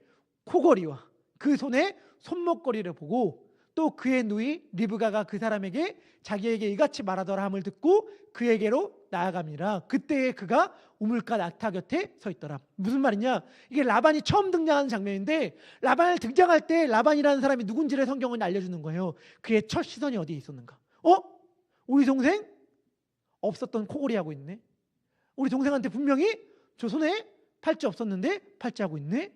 코걸이와 그 손의 손목걸이를 보고 또 그의 누이 리브가가 그 사람에게 자기에게 이같이 말하더라 함을 듣고 그에게로 나아갑니다. 그때에 그가 우물가 낙타 곁에 서 있더라. 무슨 말이냐? 이게 라반이 처음 등장하는 장면인데 라반을 등장할 때 라반이라는 사람이 누군지를 성경은 알려주는 거예요. 그의 첫 시선이 어디에 있었는가? 우리 동생 없었던 코골이 하고 있네. 우리 동생한테 분명히 저 손에 팔찌 없었는데 팔찌 하고 있네.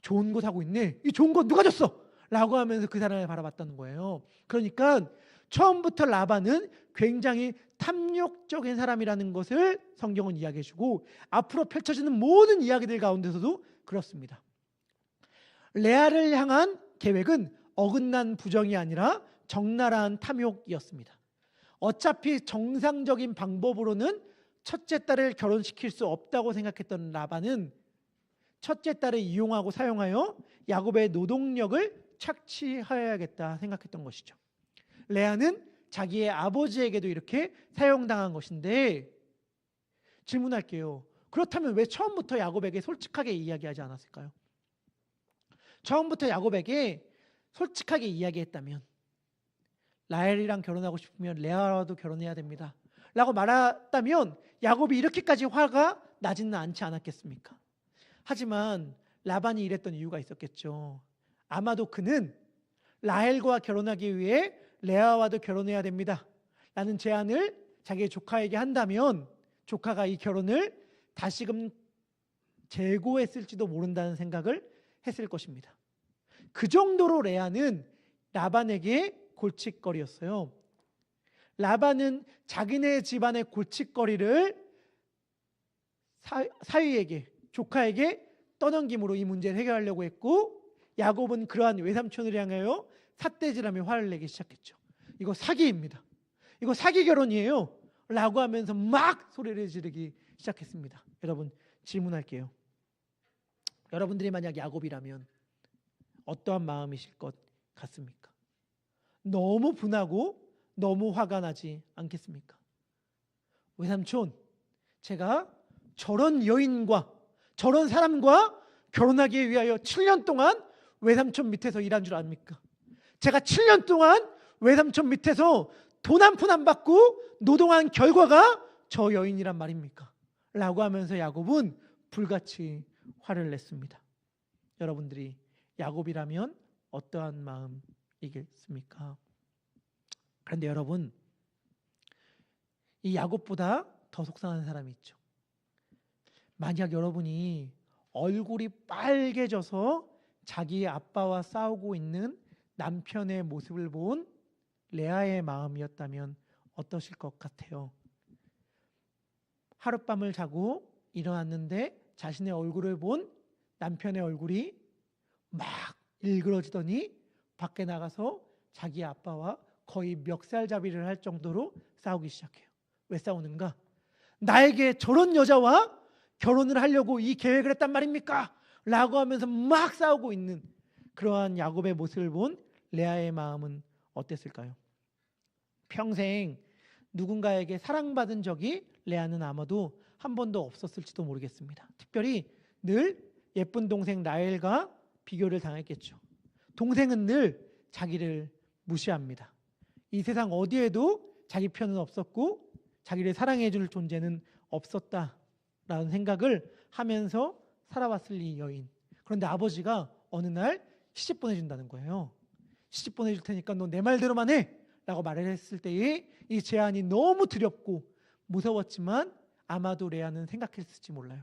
좋은 곳 하고 있네. 이 좋은 거 누가 줬어? 라고 하면서 그 사람을 바라봤다는 거예요. 그러니까 처음부터 라반은 굉장히 탐욕적인 사람이라는 것을 성경은 이야기해 주고 앞으로 펼쳐지는 모든 이야기들 가운데서도 그렇습니다. 레아를 향한 계획은 어긋난 부정이 아니라 적나라한 탐욕이었습니다. 어차피 정상적인 방법으로는 첫째 딸을 결혼시킬 수 없다고 생각했던 라반은 첫째 딸을 이용하고 사용하여 야곱의 노동력을 착취하여야겠다 생각했던 것이죠. 레아는 자기의 아버지에게도 이렇게 사용당한 것인데 질문할게요. 그렇다면 왜 처음부터 야곱에게 솔직하게 이야기하지 않았을까요? 처음부터 야곱에게 솔직하게 이야기했다면 라헬이랑 결혼하고 싶으면 레아와도 결혼해야 됩니다 라고 말했다면 야곱이 이렇게까지 화가 나지는 않지 않았겠습니까? 하지만 라반이 이랬던 이유가 있었겠죠. 아마도 그는 라헬과 결혼하기 위해 레아와도 결혼해야 됩니다 라는 제안을 자기의 조카에게 한다면 조카가 이 결혼을 다시금 재고했을지도 모른다는 생각을 했을 것입니다. 그 정도로 레아는 라반에게 골칫거리였어요. 라반은 자기네 집안의 골칫거리를 사위에게, 조카에게 떠넘김으로 이 문제를 해결하려고 했고 야곱은 그러한 외삼촌을 향하여 삿대질하며 화를 내기 시작했죠. 이거 사기입니다. 이거 사기 결혼이에요 라고 하면서 막 소리를 지르기 시작했습니다. 여러분 질문할게요. 여러분들이 만약 야곱이라면 어떠한 마음이실 것 같습니까? 너무 분하고 너무 화가 나지 않겠습니까? 외삼촌, 제가 저런 여인과 저런 사람과 결혼하기 위하여 7년 동안 외삼촌 밑에서 일한 줄 압니까? 제가 7년 동안 외삼촌 밑에서 돈 한 푼 안 받고 노동한 결과가 저 여인이란 말입니까? 라고 하면서 야곱은 불같이 화를 냈습니다. 여러분들이 야곱이라면 어떠한 마음이겠습니까? 그런데 여러분, 이 야곱보다 더 속상한 사람이 있죠. 만약 여러분이 얼굴이 빨개져서 자기의 아빠와 싸우고 있는 남편의 모습을 본 레아의 마음이었다면 어떠실 것 같아요? 하룻밤을 자고 일어났는데 자신의 얼굴을 본 남편의 얼굴이 막 일그러지더니 밖에 나가서 자기 아빠와 거의 멱살잡이를 할 정도로 싸우기 시작해요. 왜 싸우는가? 나에게 저런 여자와 결혼을 하려고 이 계획을 했단 말입니까? 라고 하면서 막 싸우고 있는 그러한 야곱의 모습을 본 레아의 마음은 어땠을까요? 평생 누군가에게 사랑받은 적이 레아는 아마도 한 번도 없었을지도 모르겠습니다. 특별히 늘 예쁜 동생 라헬과 비교를 당했겠죠. 동생은 늘 자기를 무시합니다. 이 세상 어디에도 자기 편은 없었고 자기를 사랑해 줄 존재는 없었다라는 생각을 하면서 살아왔을 이 여인. 그런데 아버지가 어느 날 시집 보내준다는 거예요. 시집 보내줄 테니까 너 내 말대로만 해 라고 말을 했을 때에 이 제안이 너무 두렵고 무서웠지만 아마도 레아는 생각했을지 몰라요.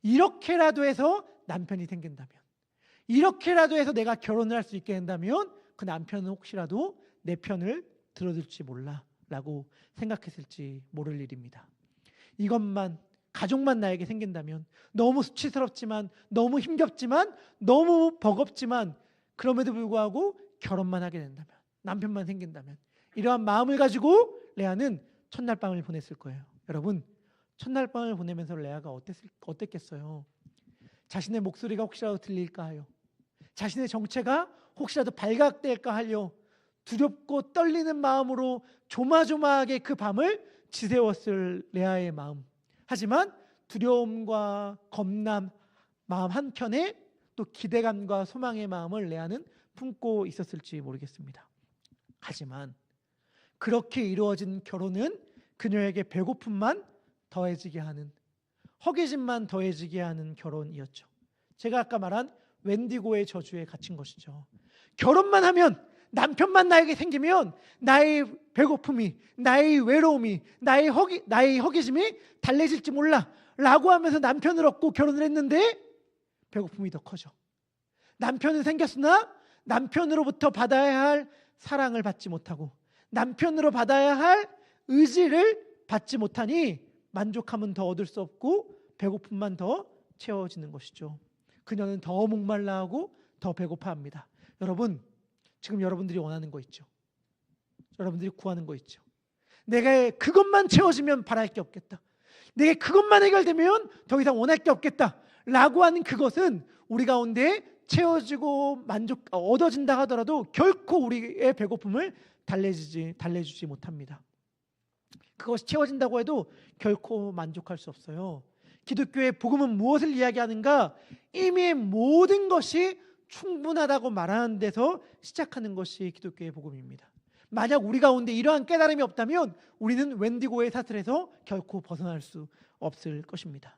이렇게라도 해서 남편이 생긴다면, 이렇게라도 해서 내가 결혼을 할 수 있게 된다면 그 남편은 혹시라도 내 편을 들어줄지 몰라 라고 생각했을지 모를 일입니다. 이것만, 가족만 나에게 생긴다면, 너무 수치스럽지만, 너무 힘겹지만, 너무 버겁지만 그럼에도 불구하고 결혼만 하게 된다면, 남편만 생긴다면, 이러한 마음을 가지고 레아는 첫날 밤을 보냈을 거예요. 여러분, 첫날 밤을 보내면서 레아가 어땠겠어요? 자신의 목소리가 혹시라도 들릴까 하여, 자신의 정체가 혹시라도 발각될까 하여 두렵고 떨리는 마음으로 조마조마하게 그 밤을 지새웠을 레아의 마음. 하지만 두려움과 겁남 마음 한켠에 또 기대감과 소망의 마음을 레아는 품고 있었을지 모르겠습니다. 하지만 그렇게 이루어진 결혼은 그녀에게 배고픔만 더해지게 하는, 허기짐만 더해지게 하는 결혼이었죠. 제가 아까 말한 웬디고의 저주에 갇힌 것이죠. 결혼만 하면, 남편만 나에게 생기면 나의 배고픔이, 나의 외로움이, 나의 허기짐이 달래질지 몰라 라고 하면서 남편을 얻고 결혼을 했는데 배고픔이 더 커져. 남편은 생겼으나 남편으로부터 받아야 할 사랑을 받지 못하고 남편으로 받아야 할 의지를 받지 못하니 만족함은 더 얻을 수 없고 배고픔만 더 채워지는 것이죠. 그녀는 더 목말라하고 더 배고파합니다. 여러분, 지금 여러분들이 원하는 거 있죠. 여러분들이 구하는 거 있죠. 내가 그것만 채워지면 바랄 게 없겠다. 내게 그것만 해결되면 더 이상 원할 게 없겠다 라고 하는 그것은 우리 가운데 채워지고 얻어진다 하더라도 결코 우리의 배고픔을 달래주지 못합니다. 그것이 채워진다고 해도 결코 만족할 수 없어요. 기독교의 복음은 무엇을 이야기하는가? 이미 모든 것이 충분하다고 말하는 데서 시작하는 것이 기독교의 복음입니다. 만약 우리 가운데 이러한 깨달음이 없다면 우리는 웬디고의 사슬에서 결코 벗어날 수 없을 것입니다.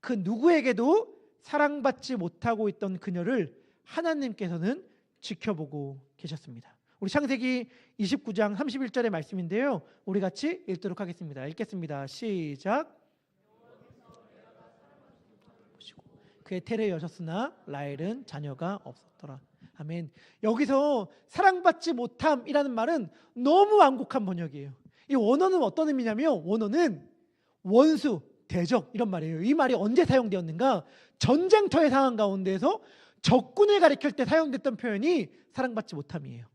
그 누구에게도 사랑받지 못하고 있던 그녀를 하나님께서는 지켜보고 계셨습니다. 우리 창세기 29장 31절의 말씀인데요. 우리 같이 읽도록 하겠습니다. 읽겠습니다. 시작. 그의 태를 여셨으나 라헬은 자녀가 없었더라. 아멘. 여기서 사랑받지 못함이라는 말은 너무 완곡한 번역이에요. 이 원어는 어떤 의미냐면 원어는 원수, 대적 이런 말이에요. 이 말이 언제 사용되었는가? 전쟁터의 상황 가운데에서 적군을 가리킬 때 사용됐던 표현이 사랑받지 못함이에요.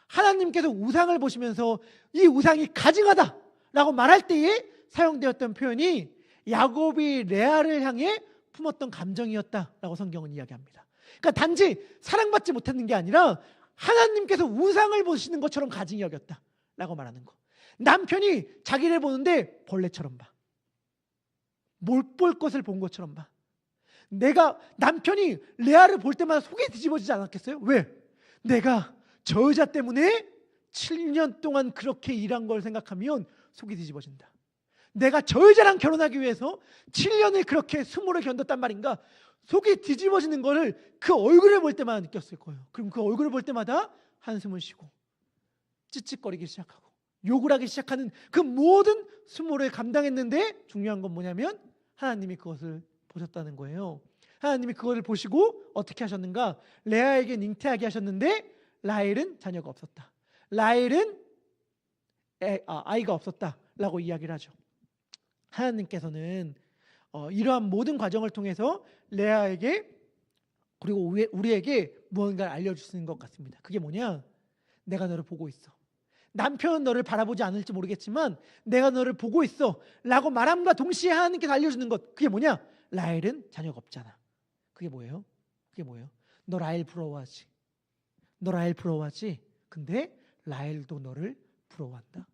하나님께서 우상을 보시면서 이 우상이 가증하다라고 말할 때에 사용되었던 표현이 야곱이 레아를 향해 품었던 감정이었다라고 성경은 이야기합니다. 그러니까 단지 사랑받지 못했는 게 아니라 하나님께서 우상을 보시는 것처럼 가증히 여겼다라고 말하는 거. 남편이 자기를 보는데 벌레처럼 봐. 못 볼 것을 본 것처럼 봐. 남편이 레아를 볼 때마다 속이 뒤집어지지 않았겠어요? 왜? 내가 저 여자 때문에 7년 동안 그렇게 일한 걸 생각하면 속이 뒤집어진다. 내가 저 여자랑 결혼하기 위해서 7년을 그렇게 수모를 견뎠단 말인가? 속이 뒤집어지는 거를 그 얼굴을 볼 때마다 느꼈을 거예요. 그럼 그 얼굴을 볼 때마다 한숨을 쉬고 찌찌거리기 시작하고 욕을 하기 시작하는 그 모든 수모를 감당했는데 중요한 건 뭐냐면 하나님이 그것을 보셨다는 거예요. 하나님이 그것을 보시고 어떻게 하셨는가? 레아에게 잉태하게 하셨는데 라헬은 자녀가 없었다. 라헬은 아이가 없었다라고 이야기를 하죠. 하나님께서는 이러한 모든 과정을 통해서 레아에게 그리고 우리에게 무언가를 알려주시는 것 같습니다. 그게 뭐냐? 내가 너를 보고 있어. 남편은 너를 바라보지 않을지 모르겠지만 내가 너를 보고 있어 라고 말함과 동시에 하나님께서 알려주는 것, 그게 뭐냐? 라헬은 자녀가 없잖아. 그게 뭐예요? 너 라헬 부러워하지? 근데 라헬도 너를 부러워한다.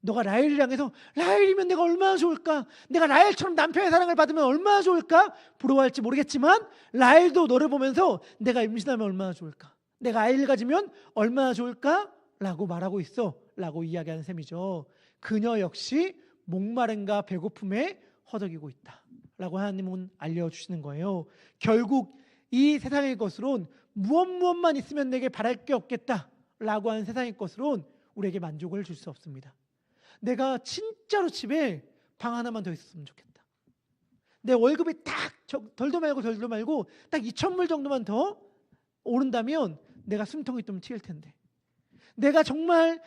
너가 라헬을 향해서 라헬이면 내가 얼마나 좋을까? 내가 라헬처럼 남편의 사랑을 받으면 얼마나 좋을까? 부러워할지 모르겠지만 라헬도 너를 보면서 내가 임신하면 얼마나 좋을까? 내가 아이를 가지면 얼마나 좋을까? 라고 말하고 있어 라고 이야기하는 셈이죠. 그녀 역시 목마름과 배고픔에 허덕이고 있다 라고 하나님은 알려주시는 거예요. 결국 이 세상의 것으론 무엇만 있으면 내게 바랄 게 없겠다 라고 하는 세상의 것으론 우리에게 만족을 줄 수 없습니다. 내가 진짜로 집에 방 하나만 더 있었으면 좋겠다. 내 월급이 딱 덜도 말고 딱 2,000불 정도만 더 오른다면 내가 숨통이 좀 트일 텐데, 내가 정말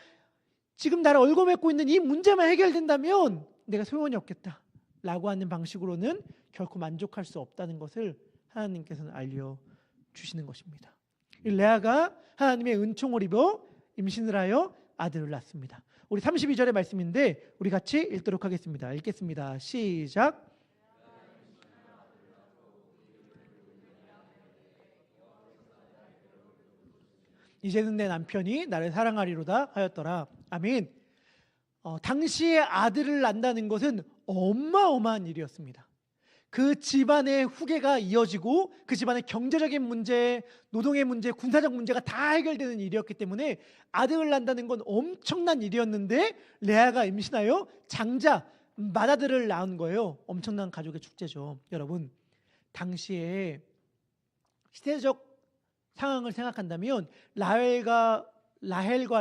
지금 나를 얽어맺고 있는 이 문제만 해결된다면 내가 소용이 없겠다 라고 하는 방식으로는 결코 만족할 수 없다는 것을 하나님께서는 알려주시는 것입니다. 레아가 하나님의 은총을 입어 임신을 하여 아들을 낳습니다. 우리 32절의 말씀인데 우리 같이 읽도록 하겠습니다. 읽겠습니다. 시작. 이제는 내 남편이 나를 사랑하리로다 하였더라. 아멘. 당시에 아들을 낳는다는 것은 어마어마한 일이었습니다. 그 집안의 후계가 이어지고 그 집안의 경제적인 문제, 노동의 문제, 군사적 문제가 다 해결되는 일이었기 때문에 아들을 낳는다는 건 엄청난 일이었는데 레아가 임신하여 장자 맏아들을 낳은 거예요. 엄청난 가족의 축제죠. 여러분, 당시에 시대적 상황을 생각한다면 라헬과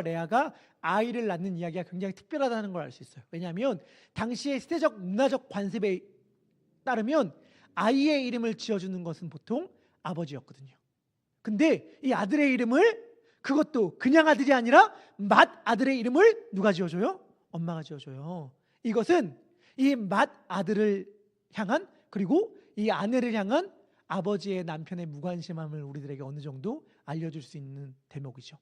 레아가 아이를 낳는 이야기가 굉장히 특별하다는 걸 알 수 있어요. 왜냐하면 당시의 시대적 문화적 관습에 따르면 아이의 이름을 지어주는 것은 보통 아버지였거든요. 근데 이 아들의 이름을, 그것도 그냥 아들이 아니라 맏아들의 이름을 누가 지어줘요? 엄마가 지어줘요. 이것은 이 맏아들을 향한, 그리고 이 아내를 향한 아버지의 남편의 무관심함을 우리들에게 어느 정도 알려줄 수 있는 대목이죠.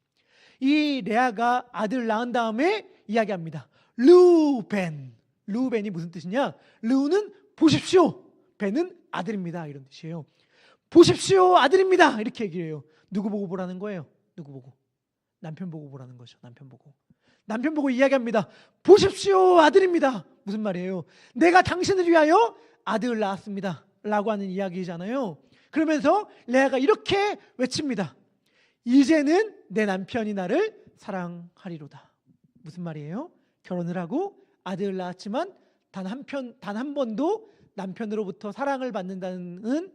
이 레아가 아들을 낳은 다음에 이야기합니다. 르우벤. 르우벤이 무슨 뜻이냐? 르우는 보십시오. 벤은 아들입니다. 이런 뜻이에요. 보십시오, 아들입니다. 이렇게 얘기를 해요. 누구 보고 보라는 거예요? 누구 보고? 남편 보고 보라는 거죠. 남편 보고. 남편 보고 이야기합니다. 보십시오, 아들입니다. 무슨 말이에요? 내가 당신을 위하여 아들을 낳았습니다. 라고 하는 이야기잖아요. 그러면서 레아가 이렇게 외칩니다. 이제는 내 남편이 나를 사랑하리로다. 무슨 말이에요? 결혼을 하고 아들을 낳았지만 단 한 번도 남편으로부터 사랑을 받는다는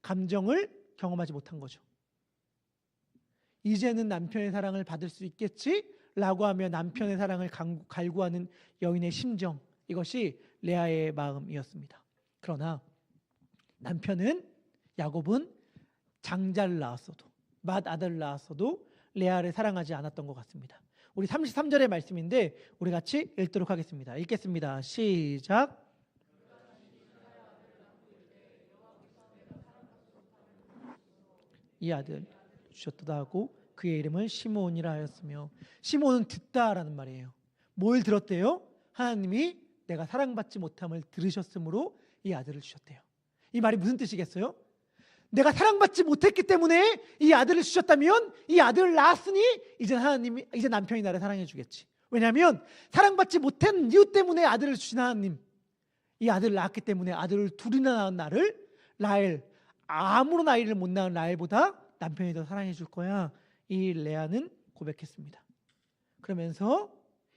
감정을 경험하지 못한 거죠. 이제는 남편의 사랑을 받을 수 있겠지라고 하며 남편의 사랑을 갈구하는 여인의 심정, 이것이 레아의 마음이었습니다. 그러나 남편은, 야곱은 장자를 낳았어도, 맏아들을 낳았어도 레아를 사랑하지 않았던 것 같습니다. 우리 33절의 말씀인데 우리 같이 읽도록 하겠습니다. 읽겠습니다. 시작. 이 아들 주셨도다 하고 그의 이름을 시므온이라 하였으며, 시므온은 듣다라는 말이에요. 뭘 들었대요? 하나님이 내가 사랑받지 못함을 들으셨으므로 이 아들을 주셨대요. 이 말이 무슨 뜻이겠어요? 내가 사랑받지 못했기 때문에 이 아들을 주셨다면, 이 아들을 낳았으니 이제 남편이 나를 사랑해 주겠지. 왜냐하면 사랑받지 못한 이유 때문에 아들을 주신 하나님, 이 아들을 낳았기 때문에 아들을 둘이나 낳은 나를, 라헬, 아무런 아이를 못 낳은 라헬보다 남편이 더 사랑해 줄 거야. 이 레아는 고백했습니다. 그러면서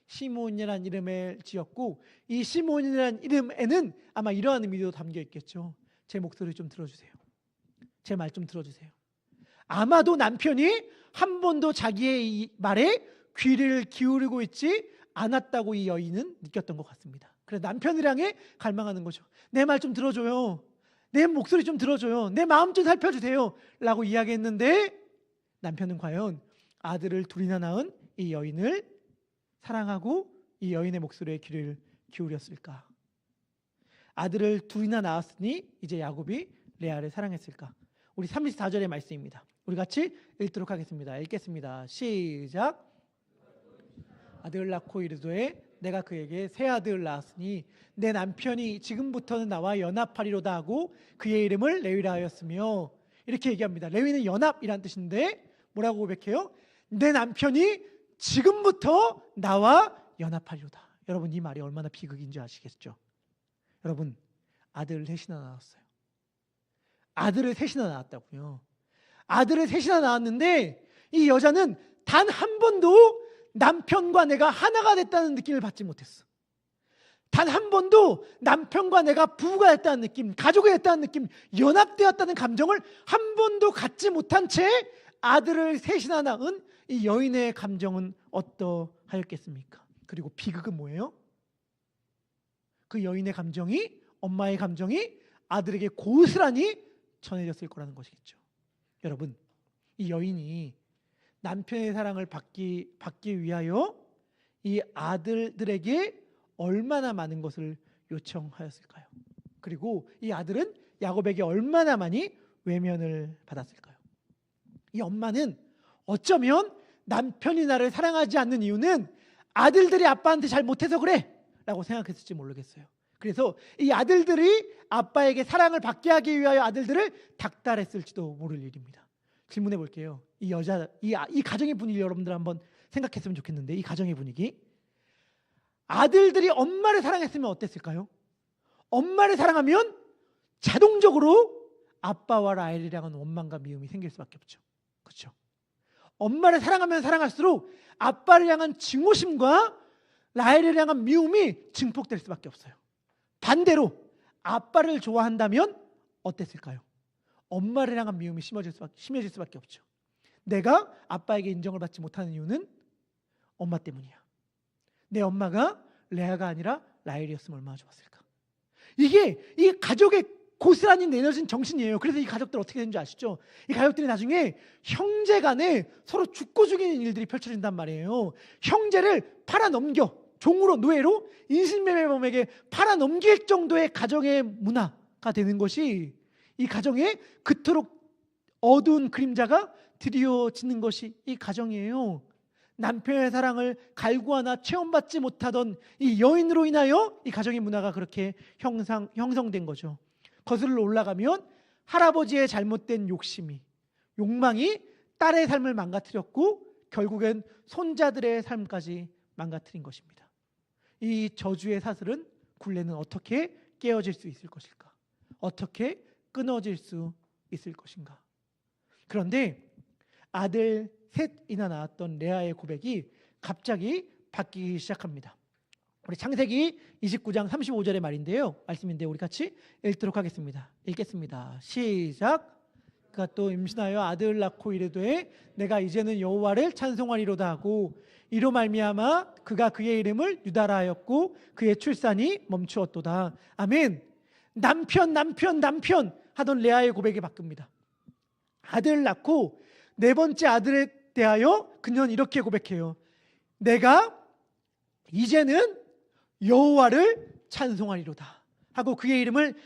시므온이라는 이름을 지었고, 이 시므온이라는 이름에는 아마 이러한 의미도 담겨 있겠죠. 제 목소리 좀 들어주세요. 제 말 좀 들어주세요. 아마도 남편이 한 번도 자기의 이 말에 귀를 기울이고 있지 않았다고 이 여인은 느꼈던 것 같습니다. 그래서 남편을 향해 갈망하는 거죠. 내 말 좀 들어줘요. 내 목소리 좀 들어줘요. 내 마음 좀 살펴주세요. 라고 이야기했는데 남편은 과연 아들을 둘이나 낳은 이 여인을 사랑하고 이 여인의 목소리에 귀를 기울였을까? 아들을 둘이나 낳았으니 이제 야곱이 레아를 사랑했을까? 우리 34절의 말씀입니다. 우리 같이 읽도록 하겠습니다. 읽겠습니다. 시작. 아들을 낳고 이르되 내가 그에게 새 아들을 낳았으니 내 남편이 지금부터는 나와 연합하리로다 하고 그의 이름을 레위라 하였으며, 이렇게 얘기합니다. 레위는 연합이란 뜻인데 뭐라고 고백해요? 내 남편이 지금부터 나와 연합하리로다. 여러분, 이 말이 얼마나 비극인지 아시겠죠? 여러분, 아들을 셋이나 낳았어요. 아들을 셋이나 낳았다고요. 아들을 셋이나 낳았는데 이 여자는 단 한 번도 남편과 내가 하나가 됐다는 느낌을 받지 못했어. 단 한 번도 남편과 내가 부부가 됐다는 느낌, 가족이 됐다는 느낌, 연합되었다는 감정을 한 번도 갖지 못한 채 아들을 셋이나 낳은 이 여인의 감정은 어떠하였겠습니까? 그리고 비극은 뭐예요? 그 여인의 감정이, 엄마의 감정이 아들에게 고스란히 전해졌을 거라는 것이겠죠. 여러분, 이 여인이 남편의 사랑을 받기 위하여 이 아들들에게 얼마나 많은 것을 요청하였을까요? 그리고 이 아들은 야곱에게 얼마나 많이 외면을 받았을까요? 이 엄마는 어쩌면 남편이 나를 사랑하지 않는 이유는 아들들이 아빠한테 잘 못해서 그래 라고 생각했을지 모르겠어요. 그래서 이 아들들이 아빠에게 사랑을 받게 하기 위하여 아들들을 닥달했을지도 모를 일입니다. 질문해 볼게요. 이 여자, 이 가정의 분위기 여러분들 한번 생각했으면 좋겠는데, 이 가정의 분위기, 아들들이 엄마를 사랑했으면 어땠을까요? 엄마를 사랑하면 자동적으로 아빠와 라헬을 향한 원망과 미움이 생길 수밖에 없죠. 그렇죠? 엄마를 사랑하면 사랑할수록 아빠를 향한 증오심과 라헬을 향한 미움이 증폭될 수밖에 없어요. 반대로 아빠를 좋아한다면 어땠을까요? 엄마를 향한 미움이 심해질 수밖에 없죠. 내가 아빠에게 인정을 받지 못하는 이유는 엄마 때문이야. 내 엄마가 레아가 아니라 라헬이었으면 얼마나 좋았을까. 이게 이 가족의 고스란히 내려진 정신이에요. 그래서 이 가족들 어떻게 되는 줄 아시죠? 이 가족들이 나중에 형제 간에 서로 죽고 죽이는 일들이 펼쳐진단 말이에요. 형제를 팔아넘겨 종으로 노예로 인신매매범에게 팔아넘길 정도의 가정의 문화가 되는 것이 이 가정에 그토록 어두운 그림자가 드리워지는 것이 이 가정이에요. 남편의 사랑을 갈구하나 체험받지 못하던 이 여인으로 인하여 이 가정의 문화가 그렇게 형성된 거죠. 거슬러 올라가면 할아버지의 잘못된 욕망이 딸의 삶을 망가뜨렸고 결국엔 손자들의 삶까지 망가뜨린 것입니다. 이 저주의 사슬은 굴레는 어떻게 깨어질 수 있을 것일까? 어떻게 끊어질 수 있을 것인가? 그런데 아들 셋이나 낳았던 레아의 고백이 갑자기 바뀌기 시작합니다. 우리 창세기 29장 35절의 말인데요. 말씀인데 우리 같이 읽도록 하겠습니다. 읽겠습니다. 시작. 그가 또 임신하여 아들을 낳고 이르되 내가 이제는 여호와를 찬송하리로다 하고 이로 말미암아 그가 그의 이름을 유다라 하였고 그의 출산이 멈추었도다. 아멘. 남편 하던 레아의 고백이 바뀝니다. 아들을 낳고 네 번째 아들에 대하여 그녀는 이렇게 고백해요. 내가 이제는 여호와를 찬송하리로다 하고 그의 이름을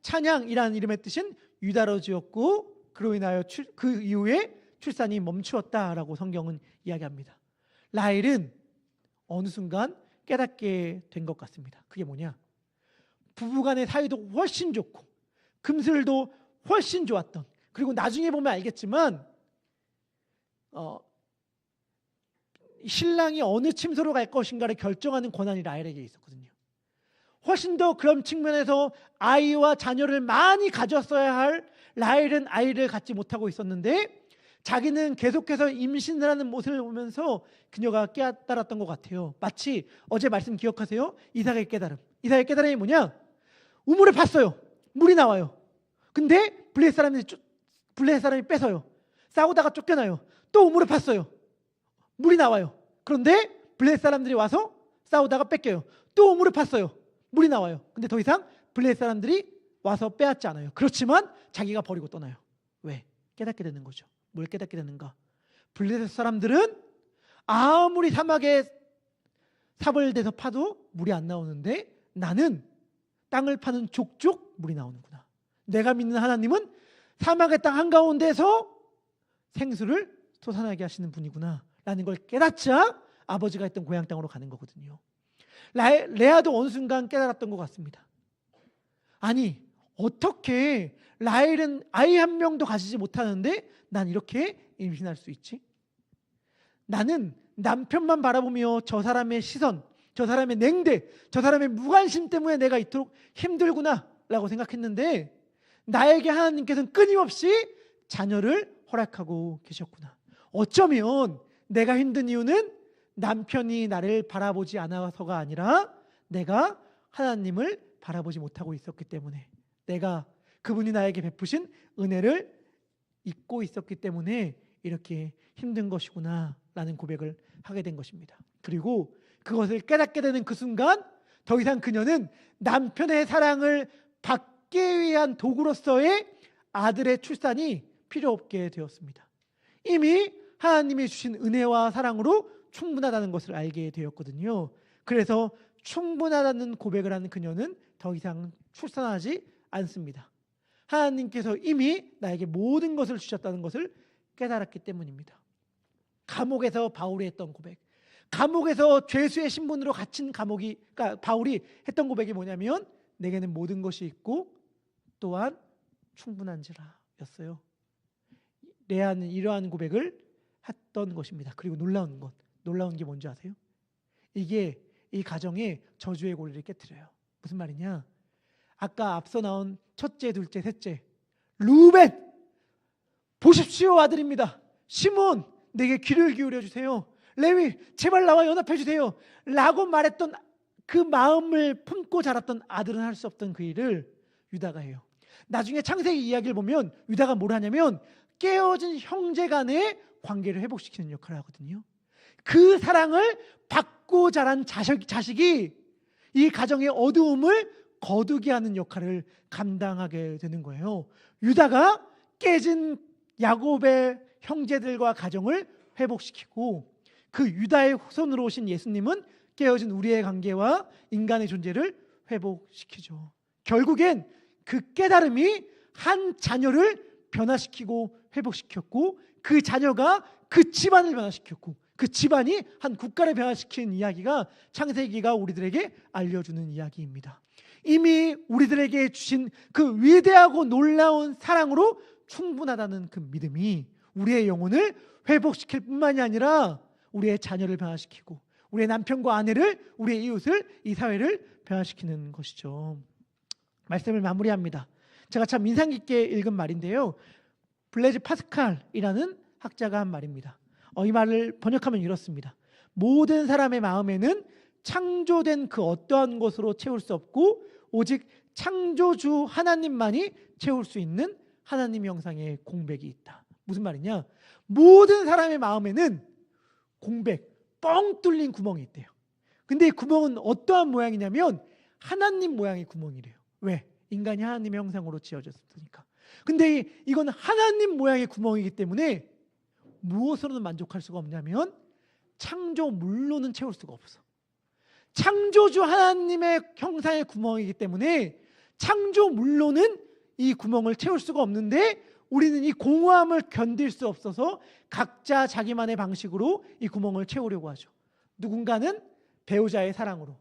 찬양이라는 이름의 뜻인 유다로 지었고 그로 인하여 그 이후에 출산이 멈추었다라고 성경은 이야기합니다. 라헬은 어느 순간 깨닫게 된 것 같습니다. 그게 뭐냐? 부부간의 사이도 훨씬 좋고 금슬도 훨씬 좋았던, 그리고 나중에 보면 알겠지만 신랑이 어느 침소로 갈 것인가를 결정하는 권한이 라헬에게 있었거든요. 훨씬 더 그런 측면에서 아이와 자녀를 많이 가졌어야 할 라헬은 아이를 갖지 못하고 있었는데 자기는 계속해서 임신을 하는 모습을 보면서 그녀가 깨달았던 것 같아요. 마치 어제 말씀 기억하세요? 이삭의 깨달음. 이삭의 깨달음이 뭐냐? 우물을 팠어요. 물이 나와요. 근데 블레셋 사람이 뺏어요. 싸우다가 쫓겨나요. 또 우물을 팠어요. 물이 나와요. 그런데 블레셋 사람들이 와서 싸우다가 뺏겨요. 또 우물을 팠어요. 물이 나와요. 근데 더 이상 블레셋 사람들이 와서 빼앗지 않아요. 그렇지만 자기가 버리고 떠나요. 왜? 깨닫게 되는 거죠. 뭘 깨닫게 되는가? 블레셋 사람들은 아무리 사막에 삽을 대서 파도 물이 안 나오는데 나는 땅을 파는 족족 물이 나오는구나. 내가 믿는 하나님은 사막의 땅 한가운데서 생수를 솟아나게 하시는 분이구나 라는 걸 깨닫자 아버지가 했던 고향 땅으로 가는 거거든요. 레아도 어느 순간 깨달았던 것 같습니다. 아니 어떻게 라헬은 아이 한 명도 가지지 못하는데 난 이렇게 임신할 수 있지? 나는 남편만 바라보며 저 사람의 시선, 저 사람의 냉대, 저 사람의 무관심 때문에 내가 이토록 힘들구나 라고 생각했는데 나에게 하나님께서는 끊임없이 자녀를 허락하고 계셨구나. 어쩌면 내가 힘든 이유는 남편이 나를 바라보지 않아서가 아니라 내가 하나님을 바라보지 못하고 있었기 때문에, 내가 그분이 나에게 베푸신 은혜를 잊고 있었기 때문에 이렇게 힘든 것이구나 라는 고백을 하게 된 것입니다. 그리고 그것을 깨닫게 되는 그 순간 더 이상 그녀는 남편의 사랑을 받기 위한 도구로서의 아들의 출산이 필요 없게 되었습니다. 이미 하나님이 주신 은혜와 사랑으로 충분하다는 것을 알게 되었거든요. 그래서 충분하다는 고백을 하는 그녀는 더 이상 출산하지 않습니다. 하나님께서 이미 나에게 모든 것을 주셨다는 것을 깨달았기 때문입니다. 감옥에서 바울이 했던 고백, 감옥에서 죄수의 신분으로 갇힌 그러니까 바울이 했던 고백이 뭐냐면 내게는 모든 것이 있고 또한 충분한지라 였어요. 레아는 이러한 고백을 했던 것입니다. 그리고 놀라운 게 뭔지 아세요? 이게 이 가정에 저주의 고리를 깨트려요. 무슨 말이냐? 아까 앞서 나온 첫째, 둘째, 셋째, 루벤 보십시오 아들입니다. 시몬 내게 귀를 기울여 주세요. 레위 제발 나와 연합해 주세요 라고 말했던 그 마음을 품고 자랐던 아들은 할 수 없던 그 일을 유다가 해요. 나중에 창세기 이야기를 보면 유다가 뭘 하냐면 깨어진 형제 간의 관계를 회복시키는 역할을 하거든요. 그 사랑을 받고 자란 자식이 이 가정의 어두움을 거두게 하는 역할을 감당하게 되는 거예요. 유다가 깨진 야곱의 형제들과 가정을 회복시키고 그 유다의 후손으로 오신 예수님은 깨어진 우리의 관계와 인간의 존재를 회복시키죠. 결국엔 그 깨달음이 한 자녀를 변화시키고 회복시켰고 그 자녀가 그 집안을 변화시켰고 그 집안이 한 국가를 변화시키는 이야기가 창세기가 우리들에게 알려주는 이야기입니다. 이미 우리들에게 주신 그 위대하고 놀라운 사랑으로 충분하다는 그 믿음이 우리의 영혼을 회복시킬 뿐만이 아니라 우리의 자녀를 변화시키고 우리의 남편과 아내를, 우리의 이웃을, 이 사회를 변화시키는 것이죠. 말씀을 마무리합니다. 제가 참 인상 깊게 읽은 말인데요. 블레즈 파스칼이라는 학자가 한 말입니다. 이 말을 번역하면 이렇습니다. 모든 사람의 마음에는 창조된 그 어떠한 것으로 채울 수 없고 오직 창조주 하나님만이 채울 수 있는 하나님 형상의 공백이 있다. 무슨 말이냐? 모든 사람의 마음에는 공백, 뻥 뚫린 구멍이 있대요. 근데 이 구멍은 어떠한 모양이냐면 하나님 모양의 구멍이래요. 왜? 인간이 하나님의 형상으로 지어졌으니까. 근데 이건 하나님 모양의 구멍이기 때문에 무엇으로는 만족할 수가 없냐면 창조물로는 채울 수가 없어. 창조주 하나님의 형상의 구멍이기 때문에 창조물로는 이 구멍을 채울 수가 없는데 우리는 이 공허함을 견딜 수 없어서 각자 자기만의 방식으로 이 구멍을 채우려고 하죠. 누군가는 배우자의 사랑으로,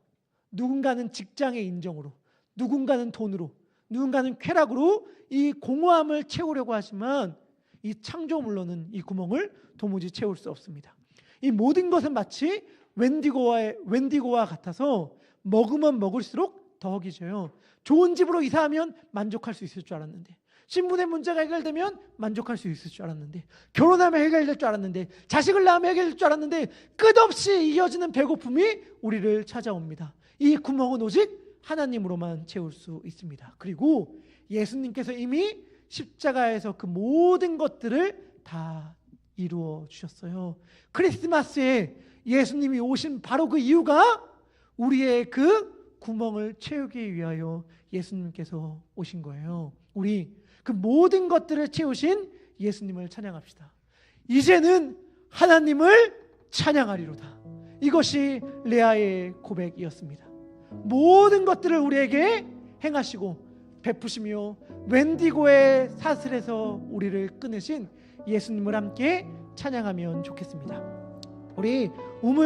누군가는 직장의 인정으로, 누군가는 돈으로, 누군가는 쾌락으로 이 공허함을 채우려고 하지만 이 창조물로는 이 구멍을 도무지 채울 수 없습니다. 이 모든 것은 마치 웬디고와 같아서 먹으면 먹을수록 더 허기져요. 좋은 집으로 이사하면 만족할 수 있을 줄 알았는데, 신분의 문제가 해결되면 만족할 수 있을 줄 알았는데, 결혼하면 해결될 줄 알았는데, 자식을 낳으면 해결될 줄 알았는데 끝없이 이어지는 배고픔이 우리를 찾아옵니다. 이 구멍은 오직 하나님으로만 채울 수 있습니다. 그리고 예수님께서 이미 십자가에서 그 모든 것들을 다 이루어 주셨어요. 크리스마스에 예수님이 오신 바로 그 이유가 우리의 그 구멍을 채우기 위하여 예수님께서 오신 거예요. 우리 그 모든 것들을 채우신 예수님을 찬양합시다. 이제는 하나님을 찬양하리로다. 이것이 레아의 고백이었습니다. 모든 것들을 우리에게 행하시고 베푸시며 웬디고의 사슬에서 우리를 끊으신 예수님을 함께 찬양하면 좋겠습니다. 우리 우물